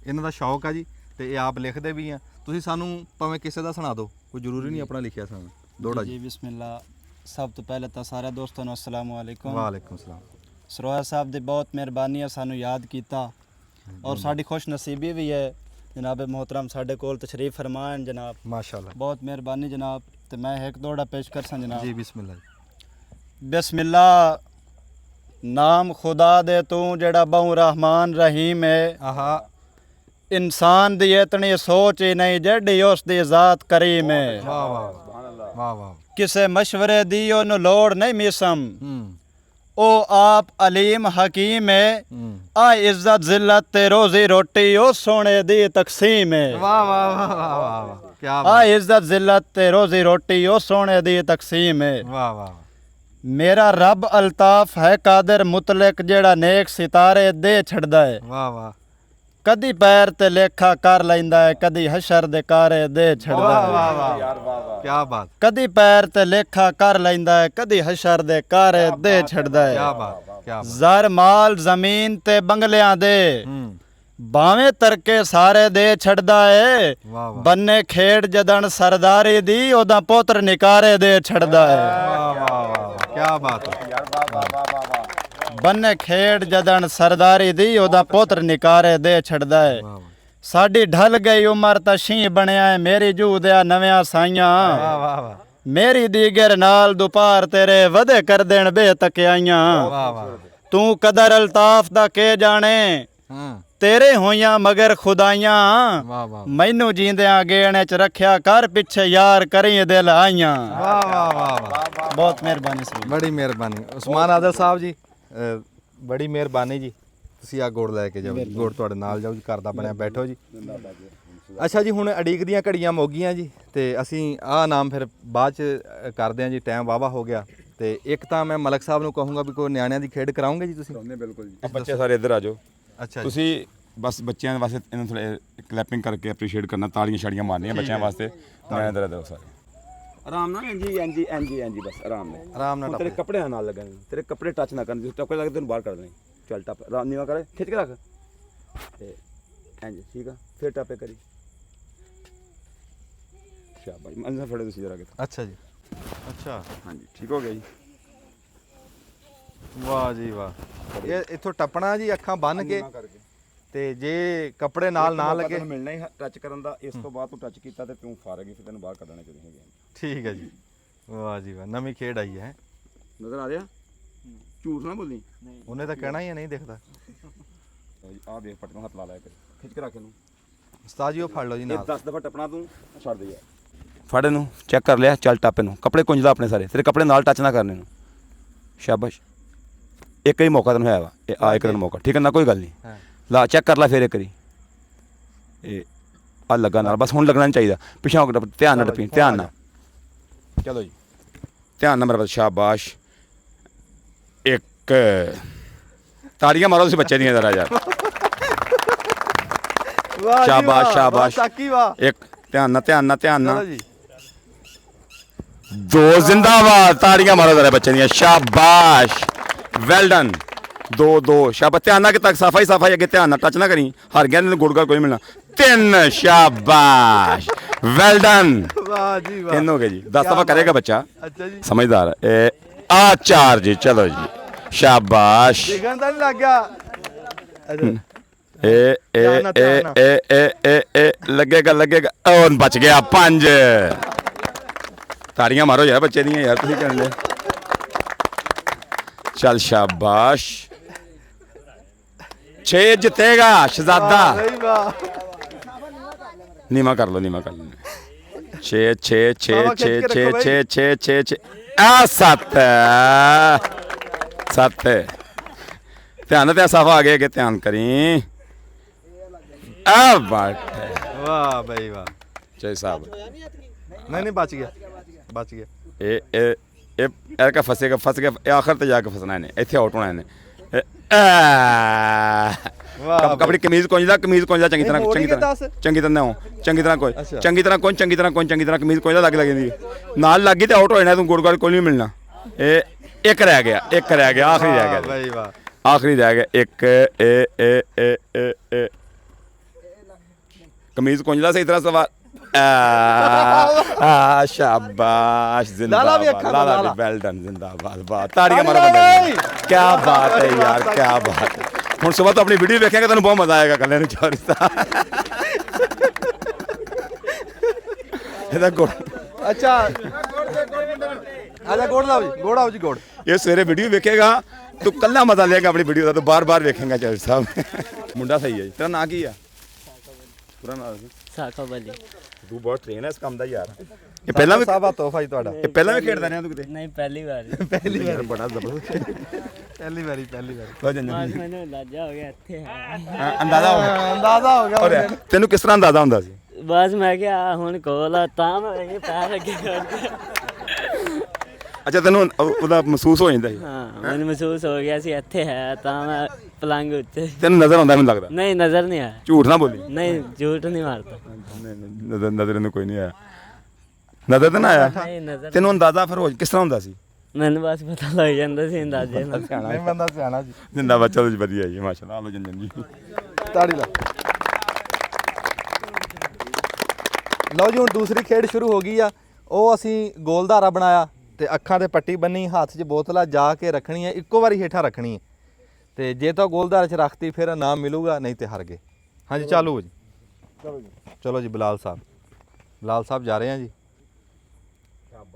ਇਹਨਾਂ ਦਾ ਸ਼ੌਕ ਆ ਜੀ ਤੇ ਇਹ ਆਪ ਲਿਖਦੇ ਵੀ ਆ। ਤੁਸੀਂ ਸਾਨੂੰ ਭਾਵੇਂ ਕਿਸੇ ਦਾ ਸੁਣਾ ਦਿਓ, ਕੋਈ ਜ਼ਰੂਰੀ ਨਹੀਂ ਆਪਣਾ ਲਿਖਿਆ ਸਾਨੂੰ। ਦੋੜਾ ਜੀ ਜੀ। ਬਿਸਮਿਲ੍ਲਾ। ਸਭ ਤੋਂ ਪਹਿਲੇ ਤਾਂ ਸਾਰੇ ਦੋਸਤਾਂ ਨੂੰ ਅਸਲਾਮੁ ਅਲੈਕੁਮ। ਵਾਲੇਕੁਮ ਸਲਾਮ। ਸਰੋਇਆ ਸਾਹਿਬ ਦੀ ਬਹੁਤ ਮਿਹਰਬਾਨੀ ਹੈ ਸਾਨੂੰ ਯਾਦ ਕੀਤਾ, ਔਰ ਸਾਡੀ ਖੁਸ਼ ਨਸੀਬੀ ਵੀ ਹੈ ਜਨਾਬ ਮੁਹਤਰਮ ਸਾਡੇ ਕੋਲ ਤਸ਼ਰੀਫ ਫਰਮਾਨ ਜਨਾਬ। ਮਾਸ਼ਾਅੱਲਾ। ਬਹੁਤ ਮਿਹਰਬਾਨੀ ਜਨਾਬ। ਤੇ ਮੈਂ ਇੱਕ ਦੋੜਾ ਪੇਸ਼ ਕਰਸਾਂ ਜਨਾਬ। ਜੀ ਬਿਸਮਿल्लाह ਜੀ। ਬਿਸਮਿल्लाह। ਨਾਮ ਖੁਦਾ ਦੇ ਤੂੰ ਜਿਹੜਾ ਬਹੁ ਰਹਿਮਾਨ ਰਹੀਮ ਹੈ। ਆਹਾ ਇਨਸਾਨ ਦੀ ਇਤਨੀ ਸੋਚ ਹੀ ਨਹੀਂ ਜਿਹੜੀ ਉਸ ਦੀ ਜ਼ਾਤ ਕਰੀਮ ਹੈ। ਵਾਹ ਵਾਹ ਵਾਹ ਵਾਹ। ਕਿਸੇ ਮਸ਼ਵਰੇ ਦੀ ਉਹਨੂੰ ਲੋੜ ਨਹੀਂ ਮਿਸਮ, ਹੂੰ ਉਹ ਆਪ ਅਲੀਮ ਹਕੀਮ ਹੈ। ਹੂੰ। ਆ ਇੱਜ਼ਤ ਜ਼ਿਲਤ ਤੇ ਰੋਜ਼ੀ ਰੋਟੀ ਉਹ ਸੋਨੇ ਦੀ ਤਕਸੀਮ ਹੈ। ਵਾਹ ਵਾਹ ਵਾਹ ਵਾਹ ਵਾਹ ਕੀ ਆ ਬਾਤ। ਇੱਜ਼ਤ ਜ਼ਿਲਤ ਤੇ ਰੋਜ਼ੀ ਰੋਟੀ ਉਹ ਸੋਨੇ ਦੀ ਤਕਸੀਮ ਹੈ। ਵਾਹ ਵਾਹ। ਮੇਰਾ ਰੱਬ ਅਲਤਾਫ ਹੈ ਕਾਦਰ ਮੁਤਲਕ ਜਿਹੜਾ ਨੇਕ ਸਿਤਾਰੇ ਦੇ ਛੱਡਦਾ ਹੈ। ਵਾਹ ਵਾਹ। ਕਦੀ ਪੈਰ ਤੇ ਲੇਖਾ ਕਰ ਲੈਂਦਾ ਹੈ, ਕਦੀ ਹਸ਼ਰ ਦੇ ਕਾਰੇ ਦੇ ਛੱਡਦਾ ਵਾਹ ਹੈ। ਵਾਹ ਵਾਹ ਕੀ ਬਾਤ। ਕਦੀ ਪੈਰ ਤੇ ਲੇਖਾ ਕਰ ਲੈਂਦਾ ਹੈ, ਕਦੀ ਹਸ਼ਰ ਦੇ ਕਾਰੇ ਦੇ ਛੱਡਦਾ ਕੀ ਹੈ। ਬਾਤ ਕੀ ਬਾਤ। ਜ਼ਰ ਮਾਲ ਜ਼ਮੀਨ ਤੇ ਬੰਗਲਿਆਂ ਦੇ ਹੂੰ। ਬਾਵੇਂ ਤਰਕੇ ਸਾਰੇ ਦੇ ਛੱਡਦਾ ਏ। ਵਾਹ ਵਾਹ ਬੰਨੇ ਖੇਡ ਜਦਣ ਸਰਦਾਰੀ ਦੀ ਉਹਦਾ ਪੁੱਤਰ ਨਿਕਾਰੇ ਦੇ ਛੱਡਦਾ ਹੈ। ਵਾਹ ਵਾਹ ਵਾਹ ਕੀ ਬਾਤ ਹੈ। ਬੰਨੇ ਖੇਡ ਜਦਣ ਸਰਦਾਰੀ ਦੀ ਉਹਦਾ ਪੁੱਤਰ ਨਿਕਾਰੇ ਦੇ ਛੱਡਦਾ ਹੈ। ਵਾਹ ਵਾਹ ਸਾਡੀ ਢਲ ਗਈ ਉਮਰ ਤਾਂ ਸ਼ੀਂ ਬਣਿਆ ਹੈ, ਮੇਰੀ ਜੂ ਦਿਆ ਨਵਿਆਂ ਸਾਈਆਂ। ਵਾਹ ਵਾਹ ਵਾਹ ਮੇਰੀ ਦੀਗਰ ਨਾਲ ਦੁਪਾਰ ਤੇਰੇ ਵਧੇ ਕਰ ਦੇਣ ਬੇਤਕਿਆਈਆਂ। ਵਾਹ ਵਾਹ। ਤੂੰ ਕਦਰ ਅਲਤਾਫ ਦਾ ਕੇ ਜਾਣੇ, ਹਾਂ ਤੇਰੇ ਹੋਈਆਂ ਮਗਰ ਖੁਦਾਈਆਂ। ਵਾਹ ਵਾਹ ਮੈਨੂੰ ਜੀਂਦਿਆਂ ਗੇਣੇ ਚ ਰੱਖਿਆ ਕਰ, ਪਿੱਛੇ ਯਾਰ ਕਰੀ ਦਿਲ ਆਈਆਂ। ਵਾਹ ਵਾਹ ਵਾਹ ਵਾਹ। ਬਹੁਤ ਮਿਹਰਬਾਨੀ ਸਰ। ਬੜੀ ਮਿਹਰਬਾਨੀ ਉਸਮਾਨ ਆਦਲ ਸਾਹਿਬ ਜੀ, ਬੜੀ ਮਿਹਰਬਾਨੀ ਜੀ। ਤੁਸੀਂ ਆ ਗੁੜ ਲੈ ਕੇ ਜਾਓ ਜੀ, ਗੁੜ ਤੁਹਾਡੇ ਨਾਲ ਜਾਓ ਜੀ, ਘਰ ਦਾ ਬਣਿਆ। ਬੈਠੋ ਜੀ। ਅੱਛਾ ਜੀ ਹੁਣ ਅਡੀਕ ਦੀਆਂ ਘੜੀਆਂ ਮੁੱਕ ਗਈਆਂ ਜੀ ਤੇ ਅਸੀਂ ਆਹ ਨਾਮ ਫਿਰ ਬਾਅਦ ਚ ਕਰਦੇ ਹਾਂ ਜੀ, ਟਾਈਮ ਵਾਵਾ ਹੋ ਗਿਆ। ਤੇ ਇੱਕ ਤਾਂ ਮੈਂ ਮਲਕ ਸਾਹਿਬ ਨੂੰ ਕਹੂੰਗਾ ਵੀ ਕੋਈ ਨਿਆਣਿਆਂ ਦੀ ਖੇਡ ਕਰਾਉਂਗੇ ਜੀ ਤੁਸੀਂ? ਬਿਲਕੁਲ ਜੀ। ਬੱਚੇ ਸਾਰੇ ਇੱਧਰ ਆ ਜਾਓ। ਅੱਛਾ ਜੀ। ਤੁਸੀਂ ਬਸ ਬੱਚਿਆਂ ਵਾਸਤੇ ਇਹਨਾਂ ਥੋੜੇ ਕਲੈਪਿੰਗ ਕਰਕੇ ਐਪਰੀਸ਼ੀਏਟ ਕਰਨਾ, ਤਾੜੀਆਂ ਛਾੜੀਆਂ ਮਾਰਨੀਆਂ ਬੱਚਿਆਂ ਵਾਸਤੇ। ਮੈਂ ਇੱਧਰ ਇੱਧਰ ਸਾਰੇ ਆਰਾਮ ਨਾਲ ਇੰਜੀ ਇੰਜੀ ਇੰਜੀ ਇੰਜੀ ਬਸ ਆਰਾਮ ਨਾਲ ਆਰਾਮ ਨਾਲ ਤੇਰੇ ਟੱਪ ਕੱਪੜਿਆਂ ਨਾਲ ਲੱਗਣ, ਤੇਰੇ ਕੱਪੜੇ ਟੱਚ ਨਾ ਕਰਨ, ਟੱਪੇ ਲੱਗ ਤੈਨੂੰ ਬਾਹਰ ਕੱਢ ਦੇਣੀ। ਚੱਲ ਟੱਪ ਆਰਾਮ ਨੀਵਾ ਕਰ, ਖਿੱਚ ਕੇ ਰੱਖ ਤੇ ਇੰਜ ਠੀਕ ਆ। ਫਿਰ ਟੱਪੇ ਕਰੀ। ਸ਼ਾਬਾਸ਼। ਅੰਦਰ ਫੜੋ ਤੁਸੀਂ ਜਰਾ ਕਿ। ਅੱਛਾ ਜੀ। ਅੱਛਾ ਹਾਂਜੀ ਠੀਕ ਹੋ ਗਿਆ ਜੀ। ਵਾਹ ਜੀ ਵਾਹ। ਇਹ ਇੱਥੋਂ ਟੱਪਣਾ ਜੀ ਅੱਖਾਂ ਬੰਨ ਕੇ, ਤੇ ਜੇ ਕੱਪੜੇ ਨਾਲ ਨਾ ਲੱਗੇ ਮਿਲਣਾ ਹੀ ਟੱਚ ਕਰਨ ਦਾ। ਇਸ ਤੋਂ ਬਾਅਦ ਤੂੰ ਟੱਚ ਕੀਤਾ ਤੇ ਤੂੰ ਫਾਰਗ ਹੀ, ਫਿਰ ਤੈਨੂੰ ਬਾਹਰ ਕੱਢਣੇ ਚਾਹੀਦੇ ਹੈਗੇ। ਠੀਕ ਹੈ ਜੀ। ਵਾਹ ਜੀ ਵਾਹ। ਨਵੀਂ ਖੇਡ ਆਈ ਹੈ। ਨਜ਼ਰ ਆ ਰਿਹਾ? ਝੂਠ ਨਾ ਬੋਲੀ। ਉਹਨੇ ਤਾਂ ਕਹਿਣਾ ਹੀ ਹੈ ਨਹੀਂ ਦਿਖਦਾ। ਆ ਦੇਖ ਪੱਟ ਨੂੰ ਹੱਥ ਲਾ ਲਿਆ ਕਰ, ਖਿੱਚ ਕੇ ਰੱਖ ਇਹਨੂੰ। ਉਸਤਾਦ ਜੀ ਉਹ ਫੜ ਲਓ ਜੀ ਇਹ ਨਾਲ। 10 ਦਫਾ ਟੱਪਣਾ ਤੂੰ ਛੱਡ ਦੇ ਯਾਰ। ਫੜ ਇਹਨੂੰ, ਚੈੱਕ ਕਰ ਲਿਆ। ਚੱਲ ਟੱਪ ਇਹਨੂੰ। ਕੱਪੜੇ ਕੁੰਝਦਾ ਆਪਣੇ ਸਾਰੇ, ਤੇਰੇ ਕੱਪੜੇ ਨਾਲ ਟੱਚ ਨਾ ਕਰਨੇ ਇਹਨੂੰ। ਸ਼ਾਬਾਸ਼। ਇੱਕ ਹੀ ਮੌਕਾ ਤੈਨੂੰ ਹੈ ਵਾ, ਇਹ ਆ ਇੱਕ ਦਿਨ ਮੌਕਾ, ਠੀਕ ਹੈ ਨਾ? ਕੋਈ ਗੱਲ ਨਹੀਂ। ਹਾਂ ਲਾ ਚੈੱਕ ਕਰ ਲੈ ਫਿਰ ਇੱਕ ਵਾਰੀ। ਇਹ ਆ ਲੱਗਾ ਨਾਲ, ਬਸ ਹੁਣ ਲੱਗਣਾ ਨਹੀਂ ਚਾਹੀਦਾ। ਪਿਛਾਂ ਧਿਆਨ ਨਾਲ ਟੱਪੀ, ਧਿਆਨ ਨਾਲ। ਚਲੋ ਜੀ ਧਿਆਨ ਨਾਲ ਮੇਰਾ। ਸ਼ਾਬਾਸ਼। ਇੱਕ ਤਾੜੀਆਂ ਮਾਰੋ ਤੁਸੀਂ ਬੱਚੇ ਦੀਆਂ ਜ਼ਰਾ ਯਾਰ। ਵਾਹ ਸ਼ਾਬਾਸ਼ ਸ਼ਾਬਾਸ਼। ਸਾਕੀ ਵਾਹ। ਇੱਕ ਧਿਆਨ ਨਾਲ ਧਿਆਨ ਨਾਲ ਧਿਆਨ ਚਲੋ ਨਾਲ। ਜੀ। ਦੋ ਜ਼ਿੰਦਾਬਾਦ। ਤਾੜੀਆਂ ਮਾਰੋ ਜ਼ਰਾ ਬੱਚੇ ਦੀਆਂ। ਸ਼ਾਬਾਸ਼। Well done. 2 2 ਸ਼ਾਬਾਸ਼ ਧਿਆਨ ਨਾਲ ਕਿ ਤੱਕ ਸਫਾਈ ਅੱਗੇ ਧਿਆਨ ਨਾਲ ਟੱਚ ਨਾ ਕਰੀ ਹਾਰ ਗਿਆ ਨਹੀਂ ਗੁੜ ਕੋਈ ਮਿਲਣਾ 3 ਸ਼ਾਬਾਸ਼ ਵੈਲ ਡਨ ਵਾਹ ਜੀ ਵਾਹ 3 ਹੋ ਗਏ ਜੀ 10 ਦਫਾ ਕਰੇਗਾ ਬੱਚਾ ਅੱਛਾ ਜੀ ਸਮਝਦਾਰ ਹੈ। ਆ 4 ਜੀ ਚਲੋ ਜੀ ਸ਼ਾਬਾਸ਼ ਦਿਖਣ ਤਾਂ ਨਹੀਂ ਲੱਗ ਗਿਆ ਅੱਛਾ ਲੱਗੇਗਾ ਔਰ ਬਚ ਗਿਆ 5 ਤਾੜੀਆਂ ਮਾਰੋ ਯਾਰ ਬੱਚੇ ਦੀਆਂ ਯਾਰ ਤੁਸੀਂ ਕਰਨ ਦੇ ਚੱਲ ਸ਼ਾਬਾਸ਼ 6 ਜਿੱਤੇਗਾ ਸ਼ਹਜ਼ਾਦਾ ਨਹੀਂ ਵਾਹ ਨੀਮਾ ਕਰ ਲਓ 6 6 6 6 6 6 6 6 6 ਆ 7 ਧਿਆਨ ਤੇ ਸਾਫਾ ਆ ਗਿਆ ਕਿ ਧਿਆਨ ਕਰੀ ਆ ਬਾਤ ਵਾਹ ਬਈ ਵਾਹ ਜੈ ਸਾਹਿਬ नहीं बच गया ਇਹ ਕਾ ਫਸੇਗਾ ਫਸ ਗਿਆ ਇਹ ਆਖਰ ਤੇ ਜਾ ਕੇ ਫਸਣਾ ਇਹਨੇ ਇੱਥੇ ਆਊਟ ਹੋਣਾ ਇਹਨੇ ਵਾਹ ਕਬੜੀ ਕਮੀਜ਼ ਕੋਂਜਦਾ ਚੰਗੀ ਤਰ੍ਹਾਂ ਕਮੀਜ਼ ਕੋਂਜਦਾ ਲੱਗ ਜਾਂਦੀ ਨਾਲ ਲੱਗੀ ਤੇ ਆਊਟ ਹੋ ਜਾਣਾ ਤੂੰ ਗੋਲ ਕੋਈ ਨਹੀਂ ਮਿਲਣਾ ਇਹ ਇੱਕ ਰਹਿ ਗਿਆ ਆਖਰੀ ਰਹਿ ਗਿਆ ਬਈ ਵਾਹ ਆਖਰੀ ਰਹਿ ਗਿਆ ਇੱਕ ਕਮੀਜ਼ ਕੋਂਜਦਾ ਸਹੀ ਤਰ੍ਹਾਂ ਸਵਾਰ शाबाश जिंदाबाद लाला भी वेल डन जिंदाबाद बात ताड़ियां मारो बंदे क्या बात है यार क्या बात है हुन सुबह तो अपनी वीडियो देखेंगे तेन बहुत मजा आएगा कल चौरिस्ता ਇਹਦਾ ਗੋੜ अच्छा आजा गोड़ आओ जी गोड़ ਇਹ ਸਵੇਰੇ ਵੀਡੀਓ ਵੇਖੇਗਾ ਤੂੰ ਕੱਲਾ ਮਜ਼ਾ ਲਏਗਾ ਆਪਣੀ ਵੀਡੀਓ ਦਾ ਤੂੰ ਬਾਰ-ਬਾਰ ਵੇਖੇਗਾ ਚੌਧਰੀ ਸਾਹਿਬ ਮੁੰਡਾ ਸਹੀ ਹੈ ਜੀ ਤੇਰਾ ਨਾਂ ਕੀ ਆ ਪੂਰਾ ਨਾਮ ਸਾਕਾ ਬਲੀ ਤੂੰ ਬਹੁਤ ਟ੍ਰੇਨ ਹੈ ਇਸ ਕੰਮ ਦਾ ਯਾਰ ਇਹ ਪਹਿਲਾਂ ਵੀ ਸਾਬਾ ਤੋਹਫਾ ਹੀ ਤੁਹਾਡਾ ਇਹ ਪਹਿਲਾਂ ਵੀ ਖੇਡਦਾ ਰਿਹਾ ਤੂੰ ਕਿਤੇ ਨਹੀਂ ਪਹਿਲੀ ਵਾਰ ਯਾਰ ਬੜਾ ਜ਼ਬਰਦਸਤ ਪਹਿਲੀ ਵਾਰੀ ਹੋ ਜਾਂਦਾ ਮੈਨੂੰ ਲਾਜਾ ਹੋ ਗਿਆ ਇੱਥੇ ਹੈ ਅੰਦਾਜ਼ਾ ਹੋ ਗਿਆ ਤੈਨੂੰ ਕਿਸ ਤਰ੍ਹਾਂ ਅੰਦਾਜ਼ਾ ਹੁੰਦਾ ਸੀ ਬਸ ਮੈਂ ਕਿਹਾ ਹੁਣ ਕੋਲ ਆ ਤਾਂ ਮੈਂ ਇਹ ਪੈਰ ਅੱਗੇ ਕਰਕੇ ਅੱਛਾ ਤੈਨੂੰ ਉਹਦਾ ਮਹਿਸੂਸ ਹੋ ਜਾਂਦਾ ਸੀ ਹਾਂ ਮੈਨੂੰ ਮਹਿਸੂਸ ਹੋ ਗਿਆ ਸੀ ਇੱਥੇ ਹੈ ਤਾਂ ਮੈਂ ਪਲੰਗ ਉੱਤੇ ਤੈਨੂੰ ਨਜ਼ਰ ਆਉਂਦਾ ਮੈਨੂੰ ਲੱਗਦਾ ਨਹੀਂ ਨਜ਼ਰ ਨਹੀਂ ਆਇਆ ਝੂਠ ਨਾ ਬੋਲੀ ਨਹੀਂ ਝੂਠ ਨਹੀਂ ਮਾਰਦਾ ਨਜ਼ਰ ਨੂੰ ਕੋਈ ਨਹੀਂ ਆਇਆ ਨਜ਼ਰ ਤਾਂ ਨਾ ਆਇਆ ਨਹੀਂ ਨਜ਼ਰ ਤੈਨੂੰ ਅੰਦਾਜ਼ਾ ਫਿਰ ਹੋ ਕਿਸ ਤਰ੍ਹਾਂ ਹੁੰਦਾ ਸੀ ਮੈਨੂੰ ਬਸ ਪਤਾ ਲੱਗ ਜਾਂਦਾ ਸੀ ਅੰਦਾਜ਼ੇ ਨਾਲ ਨਹੀਂ ਬੰਦਾ ਸਿਆਣਾ ਜੀ ਜਿੰਦਾ ਬੱਚਾ ਜੀ ਵਧੀਆ ਜੀ ਮਾਸ਼ਾਅੱਲਾ ਆਲੋ ਜੰਜਨ ਜੀ ਤਾੜੀ ਲਾ ਲਓ ਜੀ ਹੁਣ ਦੂਸਰੀ ਖੇਡ ਸ਼ੁਰੂ ਹੋ ਗਈ ਆ ਉਹ ਅਸੀਂ ਗੋਲਧਾਰਾ ਬਣਾਇਆ ਤੇ ਅੱਖਾਂ ਤੇ ਪੱਟੀ ਬੰਨੀ ਹੱਥ 'ਚ ਬੋਤਲ ਆ ਜਾ ਕੇ ਰੱਖਣੀ ਹੈ ਇੱਕੋ ਵਾਰੀ ਹੇਠਾਂ ਰੱਖਣੀ ਹੈ ਤੇ ਜੇ ਤਾਂ ਗੋਲਧਾਰੇ 'ਚ ਰੱਖਤੀ ਫਿਰ ਇਨਾਮ ਮਿਲੂਗਾ ਨਹੀਂ ਤੇ ਹਾਰ ਗਏ ਹਾਂਜੀ ਚਾਲੂ ਜੀ ਚਲੋ ਜੀ ਬਲਾਲ ਸਾਹਿਬ ਜਾ ਰਹੇ ਆ ਜੀ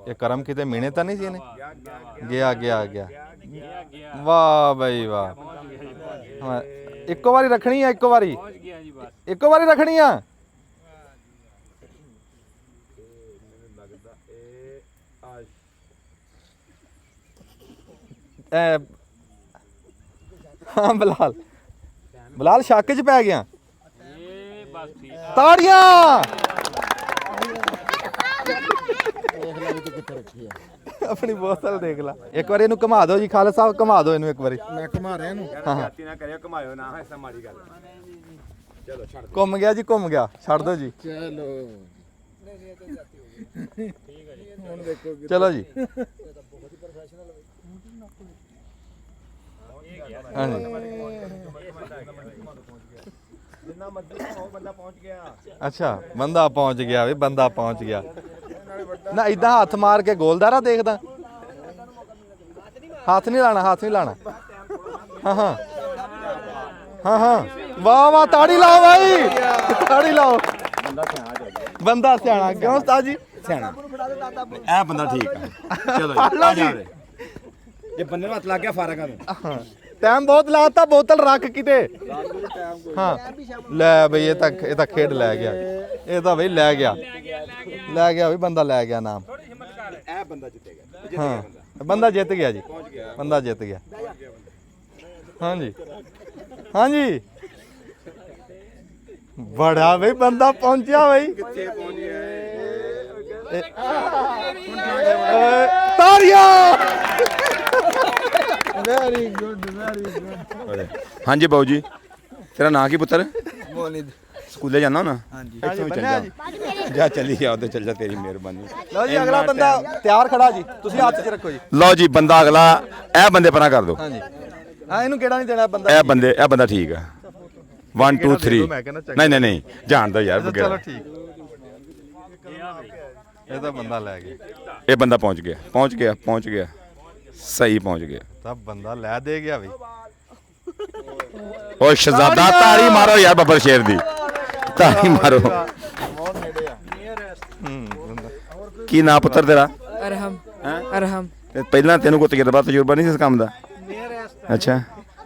ਇਹ ਕਰਮ ਕਿਤੇ ਮੀਣੇ ਤਾਂ ਨਹੀਂ ਸੀ ਇਹਨੇ ਗਿਆ ਵਾਹ ਬਈ ਵਾਹ ਹਾਂ ਇੱਕੋ ਵਾਰੀ ਰੱਖਣੀ ਆ ਇੱਕੋ ਵਾਰੀ ਰੱਖਣੀ ਆ ਹਾਂ ਬਲਾਲ ਸ਼ੱਕ 'ਚ ਪੈ ਗਿਆ ਤਾੜੀਆਂ ਆਪਣੀ ਬੋਤਲ ਦੇਖ ਲੈ ਇੱਕ ਵਾਰੀ ਇਹਨੂੰ ਘੁਮਾ ਦਿਓ ਜੀ ਖਾਲਸਾ ਸਾਹਿਬ ਘੁਮਾ ਦਿਓ ਇਹਨੂੰ ਇੱਕ ਵਾਰੀ ਮੈਂ ਘੁਮਾ ਰਿਹਾ ਇਹਨੂੰ ਜਾਤੀ ਨਾ ਕਰਿਓ ਘੁਮਾਇਓ ਨਾ ਐਸਾ ਮਾੜੀ ਗੱਲ ਚਲੋ ਛੱਡ ਘੁੰਮ ਗਿਆ ਜੀ ਘੁੰਮ ਗਿਆ ਛੱਡ ਦਿਓ ਜੀ ਚਲੋ ਹੁਣ ਦੇਖੋ ਚਲੋ ਜੀ ਹਾਂਜੀ ਜਿੰਨਾ ਮਰਜ਼ੀ ਉਹ ਬੰਦਾ ਪਹੁੰਚ ਗਿਆ ਅੱਛਾ ਬੰਦਾ ਪਹੁੰਚ ਗਿਆ ਨਾ ਇਦਾਂ ਹੱਥ ਮਾਰ ਕੇ ਗੋਲਦਾਰਾ ਦੇਖਦਾ ਹੱਥ ਨਹੀਂ ਲਾਣਾ ਹਾਂ ਵਾਹ ਤਾੜੀ ਲਾਓ ਭਾਈ ਤਾੜੀ ਲਾਓ ਬੰਦਾ ਸਿਆਣਾ ਕਿਉਂ ਉਸਤਾਦ ਜੀ ਸਿਆਣਾ ਇਹ ਬੰਦਾ ਠੀਕ ਆ ਚਲੋ ਆ ਜਾ ਰੇ ਜੇ ਬੰਦੇ ਨੂੰ ਹੱਥ ਲੱਗ ਗਿਆ ਫਾਰਗਾ ਨੂੰ ਟਾਈਮ ਬਹੁਤ ਲਾਤਾ ਬੋਤਲ ਰੱਖ ਕਿਤੇ ਹਾਂ ਲੈ ਬਈ ਇਹ ਤਾਂ ਖੇਡ ਲੈ ਗਿਆ ਇਹ ਤਾਂ ਬਈ ਲੈ ਗਿਆ ਬਈ ਬੰਦਾ ਲੈ ਗਿਆ ਨਾਮ ਇਹ ਬੰਦਾ ਜਿੱਤੇਗਾ ਹਾਂ ਬੰਦਾ ਜਿੱਤ ਗਿਆ ਜੀ ਬੰਦਾ ਜਿੱਤ ਗਿਆ ਹਾਂਜੀ ਬੜਾ ਬਈ ਬੰਦਾ ਪਹੁੰਚਿਆ ਬਈ ਕਿੱਥੇ ਪਹੁੰਚ ਗਿਆ ਤਾੜੀਆਂ ਵੈਰੀ ਗੁੱਡ ਹਾਂਜੀ ਬਾਊ ਜੀ ਤੇਰਾ ਨਾਂ ਕੀ ਪੁੱਤਰ ਮੋਲਿਦ ਸਕੂਲੇ ਜਾਣਾ ਨਾ ਹਾਂਜੀ ਇੱਥੋਂ ਹੀ ਚੱਲ ਬੰਨਿਆ ਜਾ ਜਾ ਚੱਲੀ ਜਾ ਉੱਤੇ ਚੱਲ ਜਾ ਤੇਰੀ ਮਿਹਰਬਾਨੀ ਲਓ ਜੀ ਅਗਲਾ ਬੰਦਾ ਤਿਆਰ ਖੜਾ ਜੀ ਤੁਸੀਂ ਹੱਥ 'ਚ ਰੱਖੋ ਜੀ ਲਓ ਜੀ ਬੰਦਾ ਅਗਲਾ ਇਹ ਬੰਦੇ ਪਰਾਂ ਕਰ ਦਿਓ ਹਾਂਜੀ ਹਾਂ ਇਹਨੂੰ ਕਿਹੜਾ ਨਹੀਂ ਦੇਣਾ ਬੰਦਾ ਇਹ ਬੰਦਾ ਠੀਕ ਆ 1 2 3 ਮੈਂ ਕਹਿੰਦਾ ਚੰਗਾ। ਨਹੀਂ ਜਾਣਦਾ ਯਾਰ ਚਲੋ ਵਗੈਰਾ ਠੀਕ ਇਹ ਤਾਂ ਬੰਦਾ ਲੈ ਗਿਆ ਇਹ ਬੰਦਾ ਪਹੁੰਚ ਗਿਆ ਸਹੀ ਪਹੁੰਚ ਗਿਆ ਤਾਂ ਬੰਦਾ ਲੈ ਦੇ ਗਿਆ ਵੀ ਓਏ ਸ਼ਹਜ਼ਾਦਾ ਤਾੜੀ ਮਾਰੋ ਯਾਰ ਬੱਬਰ ਸ਼ੇਰ ਦੀ ਤਾੜੀ ਮਾਰੋ ਕੀ ਨਾਂ ਪੁੱਤਰ ਤੇਰਾ ਅਰਹਮ ਤੇ ਪਹਿਲਾਂ ਤੈਨੂੰ ਕੋਈ ਤਜਰਬਾ ਨਹੀਂ ਸੀ ਇਸ ਕੰਮ ਦਾ ਅੱਛਾ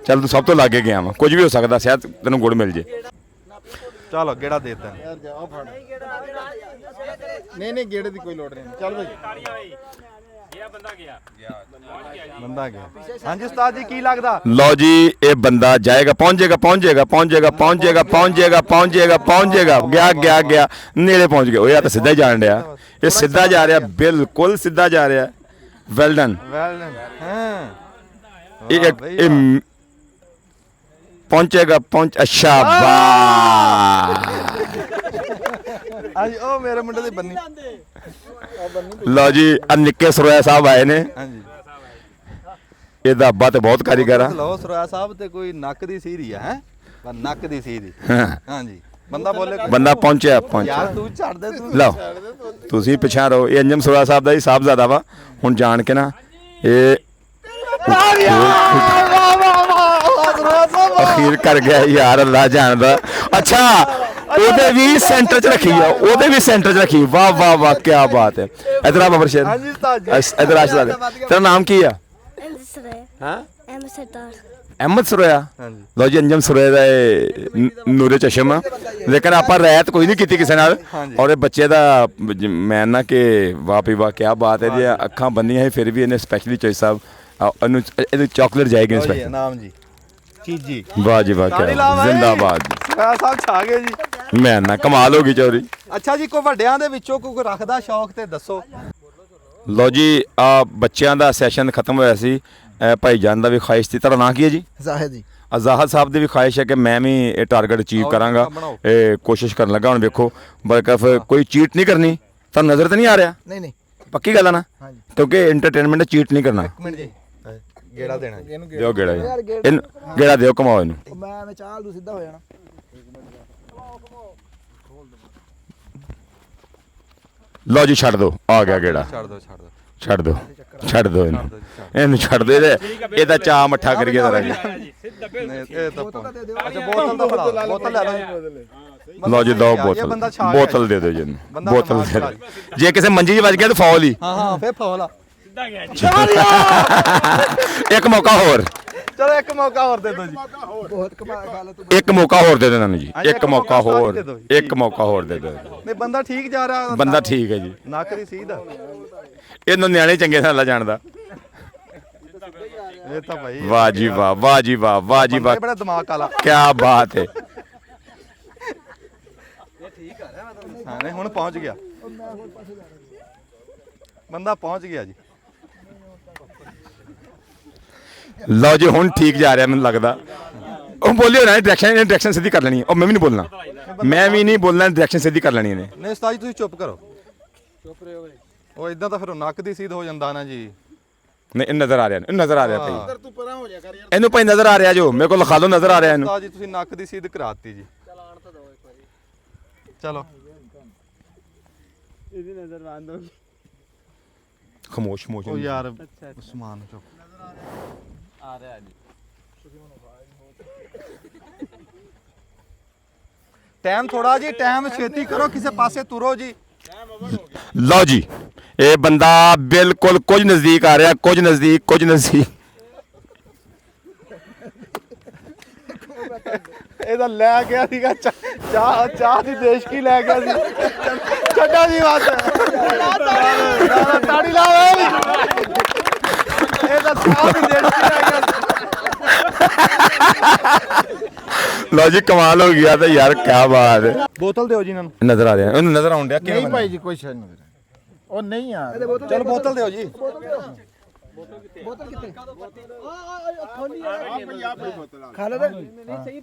ਚੱਲ ਤੂੰ ਸਭ ਤੋਂ ਲਾਗੇ ਗਿਆ ਵਾ ਕੁਝ ਵੀ ਹੋ ਸਕਦਾ ਸ਼ਾਇਦ ਤੈਨੂੰ ਗੁੜ ਮਿਲ ਜੇ ਚਲੋ ਗੇੜਾ ਦੇ ਦਾਂ ਨਹੀਂ ਗੇੜੇ ਦੀ ਕੋਈ ਲੋੜ ਨਹੀਂ ਚੱਲ ਭਾਈ ਬੰਦਾ ਗਿਆ ਹਾਂਜੀ ਉਸਤਾਦ ਜੀ ਕੀ ਲੱਗਦਾ ਲਓ ਜੀ ਇਹ ਬੰਦਾ ਜਾਏਗਾ ਪਹੁੰਚੇਗਾ ਗਿਆ ਨੇੜੇ ਪਹੁੰਚ ਗਿਆ ਉਹ ਯਾਰ ਤਾਂ ਸਿੱਧਾ ਹੀ ਜਾਣ ਡਿਆ ਇਹ ਸਿੱਧਾ ਜਾ ਰਿਹਾ ਬਿਲਕੁਲ ਸਿੱਧਾ ਜਾ ਰਿਹਾ ਵੈਲ ਡਨ ਹਾਂ ਇਹ ਪਹੁੰਚੇਗਾ ਅੱਛਾ ਵਾਹ ਹਾਂਜੀ ਉਹ ਮੇਰੇ ਮੁੰਡੇ ਦੀ ਬੰਨੀ ਲਓ ਜੀ ਆ ਨਿੱਕੇ ਸਰੋਇਆ ਸਾਹਿਬ ਆਏ ਨੇ ਹਾਂਜੀ ਇਹਦਾ ਅੱਬਾ ਤੇ ਬਹੁਤ ਕਾਰੀਗਰ ਆ ਲਓ ਸਰੋਇਆ ਸਾਹਿਬ ਤੇ ਕੋਈ ਨੱਕ ਦੀ ਸੀਰੀ ਹੈ ਪਰ ਨੱਕ ਦੀ ਸੀਰੀ ਹਾਂ। ਹਾਂਜੀ ਬੰਦਾ ਬੋਲੇ ਬੰਦਾ ਪਹੁੰਚਿਆ ਯਾਰ ਤੂੰ ਛੱਡ ਦੇ ਤੂੰ ਲਓ ਤੁਸੀਂ ਪਿਛਾਂ ਰਹੋ ਇਹ ਅੰਜਮ ਸਰੋਇਆ ਸਾਹਿਬ ਦਾ ਹੀ ਸਾਹਿਬਜ਼ਾਦਾ ਵਾ ਹੁਣ ਜਾਣ ਕੇ ਨਾ ਇਹ ਅਖੀਰ ਕਰ ਗਿਆ ਯਾਰ ਅੱਲਾ ਜਾਣਦਾ ਅੱਛਾ ਉਹਦੇ ਵੀ ਸੈਂਟਰ 'ਚ ਰੱਖੀ ਵਾਹ ਕੀ ਬਾਤ ਹੈ ਇਧਰ ਆ ਬੱਬਰ ਸ਼ੇਰ ਹਾਂਜੀ ਉਸਤਾਦ ਜੀ ਇਧਰ ਆਸ਼ਲਾ ਦੇ ਤੇਰਾ ਨਾਮ ਕੀ ਆ ਅਹਿਮਦ ਸਰੋਇਆ ਹਾਂਜੀ ਲਓ ਜੀ ਅੰਜਮ ਸਰੋਇਆ ਦਾ ਇਹ ਨੂਰੇ ਚਸ਼ਮ ਆ ਲੇਕਿਨ ਆਪਾਂ ਰਹਿਤ ਕੋਈ ਨਹੀਂ ਕੀਤੀ ਕਿਸੇ ਨਾਲ ਔਰ ਇਹ ਬੱਚੇ ਦਾ ਮੈਂ ਨਾ ਕਿ ਵਾਹ ਪੀ ਵਾਹ ਕੀ ਬਾਤ ਹੈ ਜੀ ਅੱਖਾਂ ਬੰਨੀਆਂ ਫਿਰ ਵੀ ਇਹਨੇ ਸਪੈਸ਼ਲੀ ਚੋਇਸ ਸਾਹਿਬ ਇਹਨੂੰ ਚਾਕਲੇਟ ਜਾਏਗੀ ਇੰਸਪੈਕਟਰ ਨਾਮ ਜੀ ਚੀਜੀ ਵਾਹ ਜੀ ਵਾਹ ਕੀ ਜ਼ਿੰਦਾਬਾਦ ਸਰੋਇਆ ਸਾਹਿਬ ਛਾ ਗਏ ਜੀ ਮੈਂ ਨਾ ਕਮਾਲ ਹੋ ਗਈ ਚੌਰੀ ਅੱਛਾ ਜੀ ਕੋਈ ਵੱਡਿਆਂ ਦੇ ਵਿੱਚੋਂ ਕੋਈ ਰੱਖਦਾ ਸ਼ੌਕ ਤੇ ਦੱਸੋ ਲਓ ਜੀ ਆ ਬੱਚਿਆਂ ਦਾ ਸੈਸ਼ਨ ਖਤਮ ਹੋਇਆ ਸੀ ਭਾਈ ਜਾਨ ਦਾ ਵੀ ਖੁਆਇਸ਼ ਸੀ ਤੁਹਾਡਾ ਨਾਂ ਕੀ ਹੈ ਜੀ ਜ਼ਾਹਿਦ ਜੀ ਅਜ਼ਾਹਦ ਸਾਹਿਬ ਦੀ ਵੀ ਖੁਆਇਸ਼ ਹੈ ਕਿ ਮੈਂ ਵੀ ਇਹ ਟਾਰਗੇਟ ਅਚੀਵ ਕਰਾਂਗਾ ਇਹ ਕੋਸ਼ਿਸ਼ ਕਰਨ ਲੱਗਾ ਹੁਣ ਵੇਖੋ ਬਲਕਿ ਕੋਈ ਚੀਟ ਨਹੀਂ ਕਰਨੀ ਤੁਹਾਨੂੰ ਨਜ਼ਰ ਤਾਂ ਨਹੀਂ ਆ ਰਿਹਾ ਨਹੀਂ ਪੱਕੀ ਗੱਲ ਆ ਨਾ ਕਿਉਂਕਿ ਐਂਟਰਟੇਨਮੈਂਟ ਚੀਟ ਨਹੀਂ ਕਰਨਾ ਇੱਕ ਮਿੰਟ ਜੀ ਗੇੜਾ ਦੇਣਾ ਜੀ ਦਿਓ ਗੇੜਾ ਜੀ ਇਹਨੂੰ ਗੇੜਾ ਦਿਓ ਕਮਾਓ ਇਹਨੂੰ ਮੈਂ ਚਾਲ ਦੂ ਸਿੱਧਾ ਹੋ ਜਾਣਾ ਲਓ ਜੀ ਛੱਡ ਦਿਓ ਆ ਗਿਆ ਗੇੜਾ ਛੱਡ ਦਿਓ ਇਹਨੂੰ ਛੱਡ ਦਿਓ ਇਹਦਾ ਚਾਹ ਮੱਠਾ ਕਰੀਏ ਜ਼ਰਾ ਜੀ ਇਹ ਤਾਂ ਅੱਛਾ ਬੋਤਲ ਤਾਂ ਫੜਾ ਬੋਤਲ ਲੈ ਲਓ ਲਓ ਜੀ ਦੋ ਬੋਤਲ ਦੇ ਦਿਓ ਜੀ ਇਹਨੂੰ ਬੋਤਲ ਦੇ ਦਿਓ ਜੇ ਕਿਸੇ ਮੰਜੀ 'ਚ ਵੱਜ ਗਿਆ ਤਾਂ ਫੌਲ ਹੀ ਹਾਂ ਫੇਰ ਫੌਲ ਇੱਕ ਮੌਕਾ ਹੋਰ ਚਲੋ ਇੱਕ ਮੌਕਾ ਹੋਰ ਦੇ ਦਿਓ ਜੀ ਬਹੁਤ ਕਮਾਲ ਖਾ ਤੂੰ ਇੱਕ ਮੌਕਾ ਹੋਰ ਦੇ ਦੇਣਾ ਜੀ ਇੱਕ ਮੌਕਾ ਹੋਰ ਦੇ ਦਿਓ ਨਹੀਂ ਬੰਦਾ ਠੀਕ ਜਾ ਰਿਹਾ ਬੰਦਾ ਠੀਕ ਹੈ ਜੀ ਨੱਕ ਦੀ ਸੀਧ ਇਹਨੂੰ ਨਿਆਣੇ ਚੰਗੇ ਨਾਲ ਜਾਣਦਾ ਇਹ ਤਾਂ ਭਾਈ ਵਾਹ ਜੀ ਵਾਹ ਬੜਾ ਦਿਮਾਗ ਵਾਲਾ ਕੀ ਬਾਤ ਹੈ ਹਾਂ ਨਹੀਂ ਹੁਣ ਪਹੁੰਚ ਗਿਆ ਬੰਦਾ ਪਹੁੰਚ ਗਿਆ ਜੀ ਲਓ ਜੀ ਹੁਣ ਠੀਕ ਜਾ ਰਿਹਾ ਮੈਨੂੰ ਲੱਗਦਾ ਉਹ ਬੋਲਿਓ ਨਾ ਡਾਇਰੈਕਸ਼ਨ ਸਿੱਧੀ ਕਰ ਲੈਣੀ ਹੈ ਉਹ ਮੈਂ ਵੀ ਨਹੀਂ ਬੋਲਣਾ ਡਾਇਰੈਕਸ਼ਨ ਸਿੱਧੀ ਕਰ ਲੈਣੀ ਇਹਨੇ ਨਹੀਂ ਉਸਤਾਦ ਜੀ ਤੁਸੀਂ ਚੁੱਪ ਕਰੋ ਉਹ ਇਦਾਂ ਤਾਂ ਫਿਰ ਨੱਕ ਦੀ ਸੀਧ ਹੋ ਜਾਂਦਾ ਨਾ ਜੀ ਨਹੀਂ ਇਹ ਨਜ਼ਰ ਆ ਰਿਹਾ ਭਾਈ ਤੂੰ ਪਰਾਂ ਹੋ ਜਾ ਕਰ ਯਾਰ ਇਹਨੂੰ ਭਾਈ ਨਜ਼ਰ ਆ ਰਿਹਾ ਜੋ ਮੇਰੇ ਕੋਲ ਲਿਖਾ ਲਓ ਨਜ਼ਰ ਆ ਰਿਹਾ ਇਹਨੂੰ ਉਸਤਾਦ ਜੀ ਤੁਸੀਂ ਨੱਕ ਦੀ ਸੀਧ ਕਰਾਤੀ ਜੀ ਚਲੋ ਇਹਦੀ ਨਜ਼ਰ ਬੰਦ ਹੋ ਗਈ ਖਮੋਸ਼ ਉਹ ਯਾਰ ਸਮਾਨ ਚੁੱਕ ਆ ਰਿਹਾ ਜੀ ਟਾਈਮ ਥੋੜਾ ਜੀ ਟਾਈਮ ਛੇਤੀ ਕਰੋ ਕਿਸੇ ਪਾਸੇ ਤੁਰੋ ਜੀ ਲਓ ਜੀ ਇਹ ਬੰਦਾ ਬਿਲਕੁਲ ਕੁਝ ਨਜ਼ਦੀਕ ਆ ਰਿਹਾ ਕੁਝ ਨਜ਼ਦੀਕ ਇਹਦਾ ਲੈ ਗਿਆ ਸੀਗਾ ਚਾਹ ਦੀ ਦੇਸ਼ਕੀ ਲੈ ਗਿਆ ਸੀ ਛੱਡਾ ਜੀ ਬਾਤ ਤਾੜੀ ਲਾਓ ਇਹਦਾ ਚਾਹ ਦੀ ਦੇਸ਼ਕੀ ਲੈ ਗਿਆ ਲਓ ਜੀ ਕਮਾਲ ਹੋ ਗਿਆ ਤਾਂ ਯਾਰ ਕੀ ਬਾਤ ਹੈ ਬੋਤਲ ਦਿਓ ਜੀ ਇਹਨਾਂ ਨੂੰ ਨਜ਼ਰ ਆ ਰਿਹਾ ਇਹਨੂੰ ਨਜ਼ਰ ਆਉਣ ਡਿਆ ਨਹੀਂ ਭਾਈ ਜੀ ਕੋਈ ਸ਼ਾਇਦ ਨਹੀਂ ਉਹ ਨਹੀਂ ਆ ਚਲ ਬੋਤਲ ਦਿਓ ਜੀ ਬੋਤਲ ਕਿੱਥੇ ਖਾਲਦ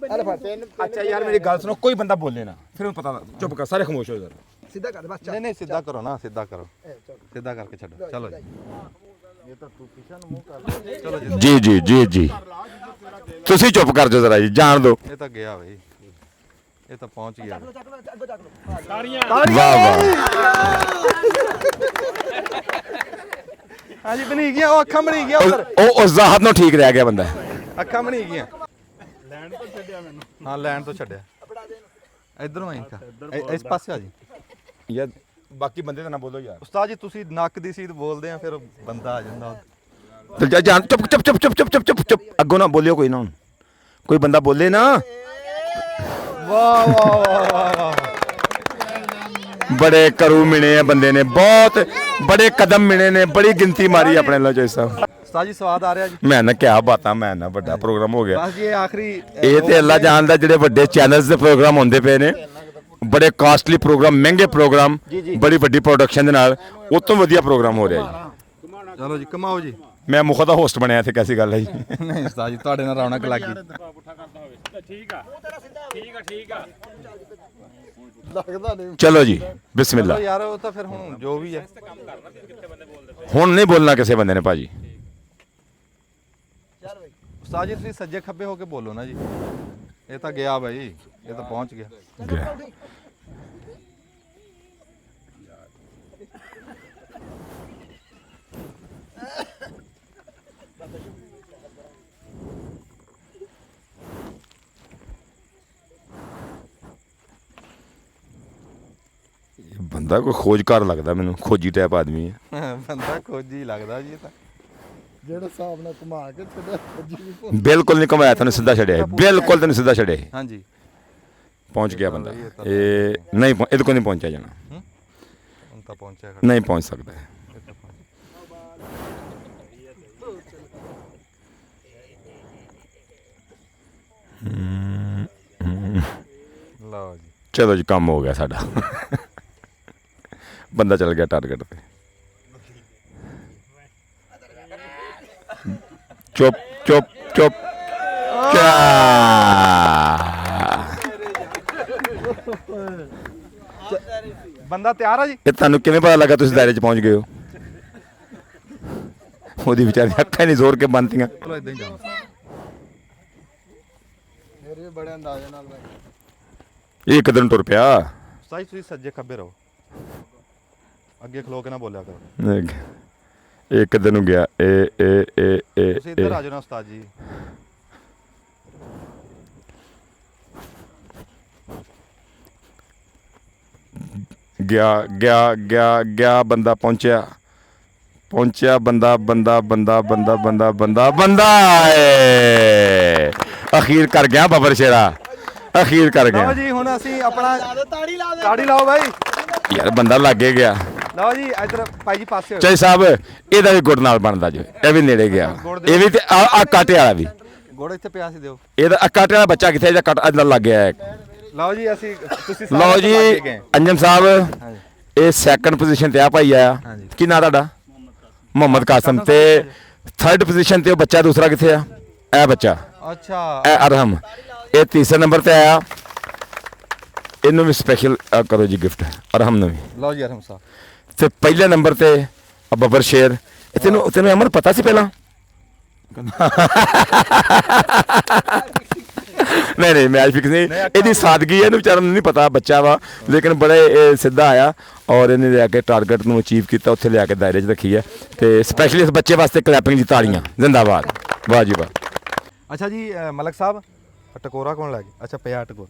ਅੱਛਾ ਯਾਰ ਮੇਰੀ ਗੱਲ ਸੁਣੋ ਕੋਈ ਬੰਦਾ ਬੋਲੇ ਨਾ ਫਿਰ ਉਹਨੂੰ ਪਤਾ ਚੁੱਪ ਕਰ ਸਾਰੇ ਖਮੋਸ਼ ਹੋ ਜਾਓ ਸਿੱਧਾ ਕਰ ਬਸ ਨਹੀਂ ਸਿੱਧਾ ਕਰੋ ਨਾ ਸਿੱਧਾ ਕਰੋ ਸਿੱਧਾ ਕਰਕੇ ਛੱਡੋ ਚਲੋ ਜੀ ਜੀ ਜੀ ਜੀ ਜੀ ਤੁਸੀਂ ਚੁੱਪ ਕਰ ਜਾਓ ਜ਼ਰਾ ਜੀ, ਜਾਣ ਦਿਓ। ਇਹ ਤਾਂ ਗਿਆ ਬਈ, ਇਹ ਤਾਂ ਪਹੁੰਚ ਗਿਆ। ਵਾਹ ਵਾਹ ਹਾਂਜੀ ਬਣੀ ਗਿਆ, ਉਹ ਅੱਖਾਂ ਬਣੀ ਗਿਆ ਉਧਰ, ਉਹ ਉਸ ਦਾ ਹੱਥ ਨੂੰ ਠੀਕ ਰਹਿ ਗਿਆ ਬੰਦਾ। ਅੱਖਾਂ ਬਣੀ ਗਈਆਂ। ਲੈਣ ਤੋਂ ਛੱਡਿਆ ਮੈਨੂੰ। ਹਾਂ ਲੈਣ ਤੋਂ ਛੱਡਿਆ। ਇਧਰੋਂ ਆਈ ਇਸ ਪਾਸੇ ਆ ਜੀ। ਯਾਰ ਬਾਕੀ ਬੰਦੇ ਤਾਂ ਨਾ ਬੋਲੋ ਯਾਰ। ਉਸਤਾਦ ਜੀ ਤੁਸੀਂ ਨੱਕ ਦੀ ਸੀਧ ਬੋਲਦੇ ਆ, ਫਿਰ ਬੰਦਾ ਆ ਜਾਂਦਾ। ਤੇ ਜਾਨ ਚੁੱਪ ਚੁੱਪ ਚੁੱਪ ਚੁੱਪ ਚੁੱਪ ਚੁੱਪ ਚੁੱਪ ਅੱਗੋਂ ਨਾ ਬੋਲਿਓ ਕੋਈ ਨਾ, ਹੁਣ ਕੋਈ ਬੰਦਾ ਬੋਲੇ ਨਾ। ਵਾਹ ਵਾਹ ਵਾਹ ਵਾਹ, ਬੜੇ ਕਰੂ ਮਿਲੇ ਆ ਬੰਦੇ ਨੇ, ਬਹੁਤ ਬੜੇ ਕਦਮ ਮਿਲੇ ਨੇ, ਬੜੀ ਗਿਣਤੀ ਮਾਰੀ ਆਪਣੇ ਲੋ ਜੈ ਸਾਹਿਬ। ਉਸਤਾਦ ਜੀ ਸਵਾਦ ਆ ਰਿਹਾ ਜੀ। ਮੈਂ ਨਾ ਕਿਆ ਬਾਤਾਂ, ਮੈਂ ਨਾ ਵੱਡਾ ਪ੍ਰੋਗਰਾਮ ਹੋ ਗਿਆ। ਬਸ ਜੀ ਇਹ ਆਖਰੀ ਇਹ ਤੇ ਅੱਲਾ ਜਾਣਦਾ, ਜਿਹੜੇ ਵੱਡੇ ਚੈਨਲਸ ਦੇ ਪ੍ਰੋਗਰਾਮ ਹੁੰਦੇ ਪਏ ਨੇ, ਬੜੇ ਕਾਸਟਲੀ ਪ੍ਰੋਗਰਾਮ, ਮਹਿੰਗੇ ਪ੍ਰੋਗਰਾਮ, ਬੜੀ ਵੱਡੀ ਪ੍ਰੋਡਕਸ਼ਨ ਦੇ ਨਾਲ, ਉਹ ਤੋਂ ਵਧੀਆ ਪ੍ਰੋਗਰਾਮ ਹੋ ਰਿਹਾ ਜੀ। ਚਲੋ ਜੀ ਕਮਾਓ ਜੀ। ਮੈਂ ਮੁਖ ਦਾ ਹੋਸਟ ਬਣਿਆ ਇੱਥੇ, ਕੈਸੀ ਗੱਲ ਹੈ ਜੀ। ਨਹੀਂ ਉਸਤਾਦ ਜੀ ਤੁਹਾਡੇ ਨਾਲ ਰੌਣਕ ਲੱਗ ਗਈ। ਚਲੋ ਜੀ ਬਿਸਮਿਲ੍ਲਾ। ਚਲੋ ਯਾਰ ਉਹ ਤਾਂ ਫਿਰ ਹੁਣ ਜੋ ਵੀ ਹੈ। ਹੁਣ ਨਹੀਂ ਬੋਲਣਾ ਕਿਸੇ ਬੰਦੇ ਨੇ ਭਾਜੀ। ਉਸਤਾਦ ਜੀ ਤੁਸੀਂ ਸੱਜੇ ਖੱਬੇ ਹੋ ਕੇ ਬੋਲੋ ਨਾ ਜੀ। ਇਹ ਤਾਂ ਗਿਆ ਬਾਈ, ਇਹ ਤਾਂ ਪਹੁੰਚ ਗਿਆ। ਬੰਦਾ ਕੋਈ ਖੋਜਕਾਰ ਲੱਗਦਾ ਮੈਨੂੰ, ਖੋਜੀ ਟਾਈਪ ਆਦਮੀ ਹੈ। ਬੰਦਾ ਖੋਜੀ ਲੱਗਦਾ ਜੀ ਇਹ ਤਾਂ। ਜਿਹੜੇ ਹਿਸਾਬ ਨਾਲ ਘੁਮਾ ਕੇ ਛੱਡਿਆ ਬਿਲਕੁਲ ਨਹੀਂ ਘੁਮਾਇਆ, ਤੈਨੂੰ ਸਿੱਧਾ ਛੱਡਿਆ, ਬਿਲਕੁਲ ਤੈਨੂੰ ਸਿੱਧਾ ਛੱਡਿਆ। ਹਾਂਜੀ ਪਹੁੰਚ ਗਿਆ ਬੰਦਾ। ਇਹ ਨਹੀਂ ਇਹਦੇ ਕੋਲ ਨਹੀਂ ਪਹੁੰਚਿਆ ਜਾਣਾ, ਹੁਣ ਤਾਂ ਪਹੁੰਚਿਆ। ਨਹੀਂ ਪਹੁੰਚ ਸਕਦਾ। ਲਓ ਜੀ ਚਲੋ ਜੀ ਕੰਮ ਹੋ ਗਿਆ ਸਾਡਾ। ਬੰਦਾ ਚਲ ਗਿਆ ਟਾਰਗੇਟ ਤੇ। ਚੁੱਪ ਚੁੱਪ ਚੁੱਪ। ਬੰਦਾ ਤਿਆਰ ਆ ਜੀ। ਇਹ ਤੁਹਾਨੂੰ ਕਿਵੇਂ ਪਤਾ ਲੱਗਾ ਤੁਸੀਂ ਦਾਇਰੇ 'ਚ ਪਹੁੰਚ ਗਏ ਹੋ? ਉਹਦੀ ਵਿਚਾਰੀ ਅੱਖਾਂ ਨਹੀਂ ਜ਼ੋਰ ਕੇ ਬੰਨਤੀਆਂ। ਚਲੋ ਇਦਾਂ ਹੀ ਜਾਓ। ਮੇਰੇ ਬੜੇ ਅੰਦਾਜ਼ੇ ਨਾਲ ਭਾਈ। ਇਹ ਇੱਕ ਦਿਨ ਟੁਰ ਪਿਆ। ਸਾਈ ਤੁਸੀਂ ਸੱਜੇ ਖੱਬੇ ਰਹੋ, ਅੱਗੇ ਖਲੋ ਕੇ ਨਾ ਬੋਲਿਆ ਕਰੋ। ਇਹ ਕਿੱਧਰ ਨੂੰ ਗਿਆ? ਤੁਸੀਂ ਇੱਧਰ ਆ ਜਾਓ ਨਾ ਉਸਤਾਦ ਜੀ। ਗਿਆ ਗਿਆ ਗਿਆ ਗਿਆ ਬੰਦਾ ਪਹੁੰਚਿਆ ਬੰਦਾ ਬੰਦਾ ਬੰਦਾ ਬੰਦਾ ਬੰਦਾ ਬੰਦਾ ਬੰਦਾ ਏ ਅਖੀਰ ਕਰ ਗਿਆ ਬੱਬਰ ਸ਼ੇਰਾ, ਅਖੀਰ ਕਰ ਗਿਆ। ਲਓ ਜੀ ਹੁਣ ਅਸੀਂ ਆਪਣਾ ਤਾੜੀ ਲਾਓ ਬਾਈ। ਯਾਰ ਬੰਦਾ ਲੱਗੇ ਗਿਆ। ਲਓ ਜੀ ਇੱਧਰ ਭਾਈ ਜੀ ਪਾਸੇ ਹੋ। ਚਾਈ ਸਾਹਿਬ ਇਹਦਾ ਵੀ ਗੁੜ ਨਾਲ ਬਣਦਾ ਜੋ, ਇਹ ਵੀ ਨੇੜੇ ਗਿਆ। ਇਹ ਵੀ ਤੇ ਆ ਕਾਟੇ ਵਾਲਾ ਵੀ, ਗੁੜ ਇੱਥੇ ਪਿਆ ਸੀ ਦਿਓ। ਇਹਦਾ ਕਾਟੇ ਵਾਲਾ ਬੱਚਾ ਕਿੱਥੇ? ਇਹਦਾ ਕੱਟ ਅੱਜ ਲੱਗ ਗਿਆ। ਲਓ ਜੀ ਅਸੀਂ ਤੁਸੀਂ ਲਓ ਜੀ ਅੰਜਮ ਸਾਹਿਬ, ਇਹ ਸੈਕੰਡ ਪੋਜੀਸ਼ਨ ਤੇ ਆ ਭਾਈ ਆਇਆ। ਕੀ ਨਾਂ ਤੁਹਾਡਾ? ਮੁਹੰਮਦ ਕਾਸਮ। ਤੇ ਥਰਡ ਪੋਜੀਸ਼ਨ ਤੇ ਉਹ ਬੱਚਾ ਦੂਸਰਾ ਕਿੱਥੇ ਆ? ਇਹ ਬੱਚਾ, ਅੱਛਾ ਇਹ ਅਰਹਮ। ਇਹ ਤੀਸਰੇ ਨੰਬਰ ਤੇ ਆਇਆ। ਇਹਨੂੰ ਵੀ ਸਪੈਸ਼ਲ ਕਰੋ ਜੀ ਗਿਫਟ, ਅਰਹਮ ਨੂੰ ਵੀ। ਲਓ ਜੀ ਅਰਹਮ ਸਾਹਿਬ। ਤੇ ਪਹਿਲੇ ਨੰਬਰ ਤੇ ਬੱਬਰ ਸ਼ੇਰ। ਇਹ ਤੈਨੂੰ ਅਮਨ ਪਤਾ ਸੀ ਪਹਿਲਾਂ? ਨਹੀਂ ਮੈਂ ਅੱਜ ਫਿਕਸ ਨਹੀਂ। ਇਹਦੀ ਸਾਦਗੀ ਹੈ, ਇਹਨੂੰ ਵਿਚਾਰਨ ਨੂੰ ਨਹੀਂ ਪਤਾ, ਬੱਚਾ ਵਾ ਲੇਕਿਨ ਬੜੇ ਸਿੱਧਾ ਆਇਆ ਔਰ ਇਹਨੇ ਲਿਆ ਕੇ ਟਾਰਗੇਟ ਨੂੰ ਅਚੀਵ ਕੀਤਾ, ਉੱਥੇ ਲਿਆ ਕੇ ਦਾਇਰੇ 'ਚ ਰੱਖੀ ਹੈ। ਤੇ ਸਪੈਸ਼ਲੀ ਇਸ ਬੱਚੇ ਵਾਸਤੇ ਕਲੈਪਿੰਗ ਦੀ ਤਾੜੀਆਂ, ਜ਼ਿੰਦਾਬਾਦ, ਵਾਹ ਜੀ ਵਾਹ। ਅੱਛਾ ਜੀ ਮਲਕ ਸਾਹਿਬ ਟਕੋਰਾ ਕੌਣ ਲੈ ਗਿਆ? ਅੱਛਾ ਪਿਆ ਟਕੋਰਾ।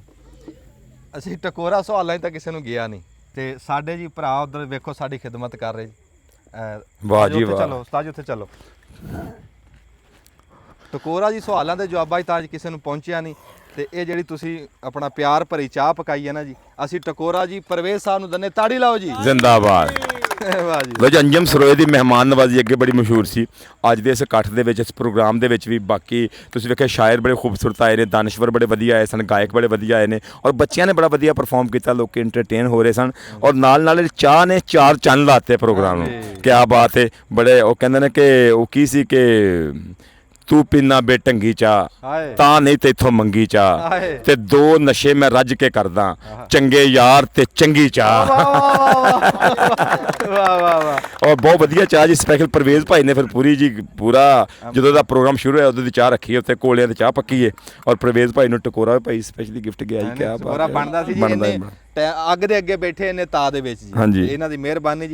ਅਸੀਂ ਟਕੋਰਾ ਸਵਾਲਾਂ 'ਚ ਤਾਂ ਕਿਸੇ ਨੂੰ ਗਿਆ ਨਹੀਂ, ਤੇ ਸਾਡੇ ਜੀ ਭਰਾ ਉਧਰ ਵੇਖੋ ਸਾਡੀ ਖਿਦਮਤ ਕਰ ਰਹੇ। ਵਾਹ ਜੀ ਵਾਹ। ਚਲੋ ਉਸਤਾਦ ਜੀ ਉੱਥੇ ਚਲੋ। ਟਕੋਰਾ ਜੀ ਸਵਾਲਾਂ ਦੇ ਜਵਾਬਾਂ 'ਚ ਤਾਂ ਅੱਜ ਕਿਸੇ ਨੂੰ ਪਹੁੰਚਿਆ ਨਹੀਂ, ਤੇ ਇਹ ਜਿਹੜੀ ਤੁਸੀਂ ਆਪਣਾ ਪਿਆਰ ਭਰੀ ਚਾਹ ਪਕਾਈ ਹੈ ਨਾ ਜੀ, ਅਸੀਂ ਟਕੋਰਾ ਜੀ ਪਰਵੇਜ਼ ਸਾਹਿਬ ਨੂੰ ਦੰਨੇ। ਤਾੜੀ ਲਾਓ ਜੀ, ਜ਼ਿੰਦਾਬਾਦ। ਵਾਹ ਜੀ। ਲੋ ਜੀ ਅੰਜਮ ਸਰੋਏ ਦੀ ਮਹਿਮਾਨ ਨਵਾਜ਼ੀ ਅੱਗੇ ਬੜੀ ਮਸ਼ਹੂਰ ਸੀ। ਅੱਜ ਦੇ ਇਸ ਇਕੱਠ ਦੇ ਵਿੱਚ, ਇਸ ਪ੍ਰੋਗਰਾਮ ਦੇ ਵਿੱਚ ਵੀ ਬਾਕੀ ਤੁਸੀਂ ਵੇਖਿਆ ਸ਼ਾਇਰ ਬੜੇ ਖੂਬਸੂਰਤ ਆਏ ਨੇ, ਦਾਨਸ਼ਵਰ ਬੜੇ ਵਧੀਆ ਆਏ ਸਨ, ਗਾਇਕ ਬੜੇ ਵਧੀਆ ਆਏ ਨੇ ਔਰ ਬੱਚਿਆਂ ਨੇ ਬੜਾ ਵਧੀਆ ਪਰਫਾਰਮ ਕੀਤਾ, ਲੋਕ ਇੰਟਰਟੇਨ ਹੋ ਰਹੇ ਸਨ ਔਰ ਨਾਲ ਨਾਲ ਚਾਹ ਨੇ ਚਾਰ ਚੰਨ ਲਾਤੇ ਪ੍ਰੋਗਰਾਮ ਨੂੰ। ਕਿਆ ਬਾਤ ਹੈ। ਬੜੇ ਉਹ ਕਹਿੰਦੇ ਨੇ ਕਿ ਉਹ ਕੀ ਸੀ ਕਿ ਤੂੰ ਪੀਨਾ ਬੇਟੰਗੀ ਚਾਹ ਹਾਏ ਤਾਂ ਨਹੀਂ ਤੇ ਇੱਥੋਂ ਮੰਗੀ ਚਾਹ ਹਾਏ ਤੇ 2 ਨਸ਼ੇ ਮੈਂ ਰੱਜ ਕੇ ਕਰਦਾ ਚੰਗੇ ਯਾਰ ਤੇ ਚੰਗੀ ਚਾਹ। ਵਾਹ ਵਾਹ ਵਾਹ ਔਰ ਬਹੁਤ ਵਧੀਆ ਚਾਹ ਜੀ ਸਪੈਸ਼ਲ ਪਰਵੇਜ਼ ਭਾਈ ਨੇ ਫਿਰ ਪੂਰਾ ਜਦੋਂ ਦਾ ਪ੍ਰੋਗਰਾਮ ਸ਼ੁਰੂ ਹੋਇਆ ਉਦੋਂ ਦੀ ਚਾਹ ਰੱਖੀ ਉੱਤੇ ਕੋਲਿਆਂ ਦੀ ਚਾਹ ਪੱਕੀ ਹੈ ਔਰ ਪਰਵੇਜ਼ ਭਾਈ ਨੂੰ ਟਕੋਰਾ ਭਾਈ ਸਪੈਸ਼ਲੀ ਗਿਫਟ ਗਿਆ ਜੀ ਕਿਆ ਪੂਰਾ ਬਣਦਾ ਸੀ ਜੀ ਬਣਦਾ ਇਹਨੇ ਅੱਗ ਦੇ ਅੱਗੇ ਬੈਠੇ ਨੇ ਤਾ ਦੇ ਵਿੱਚ ਜੀ ਹਾਂਜੀ। ਇਹਨਾਂ ਦੀ ਮਿਹਰਬਾਨੀ ਜੀ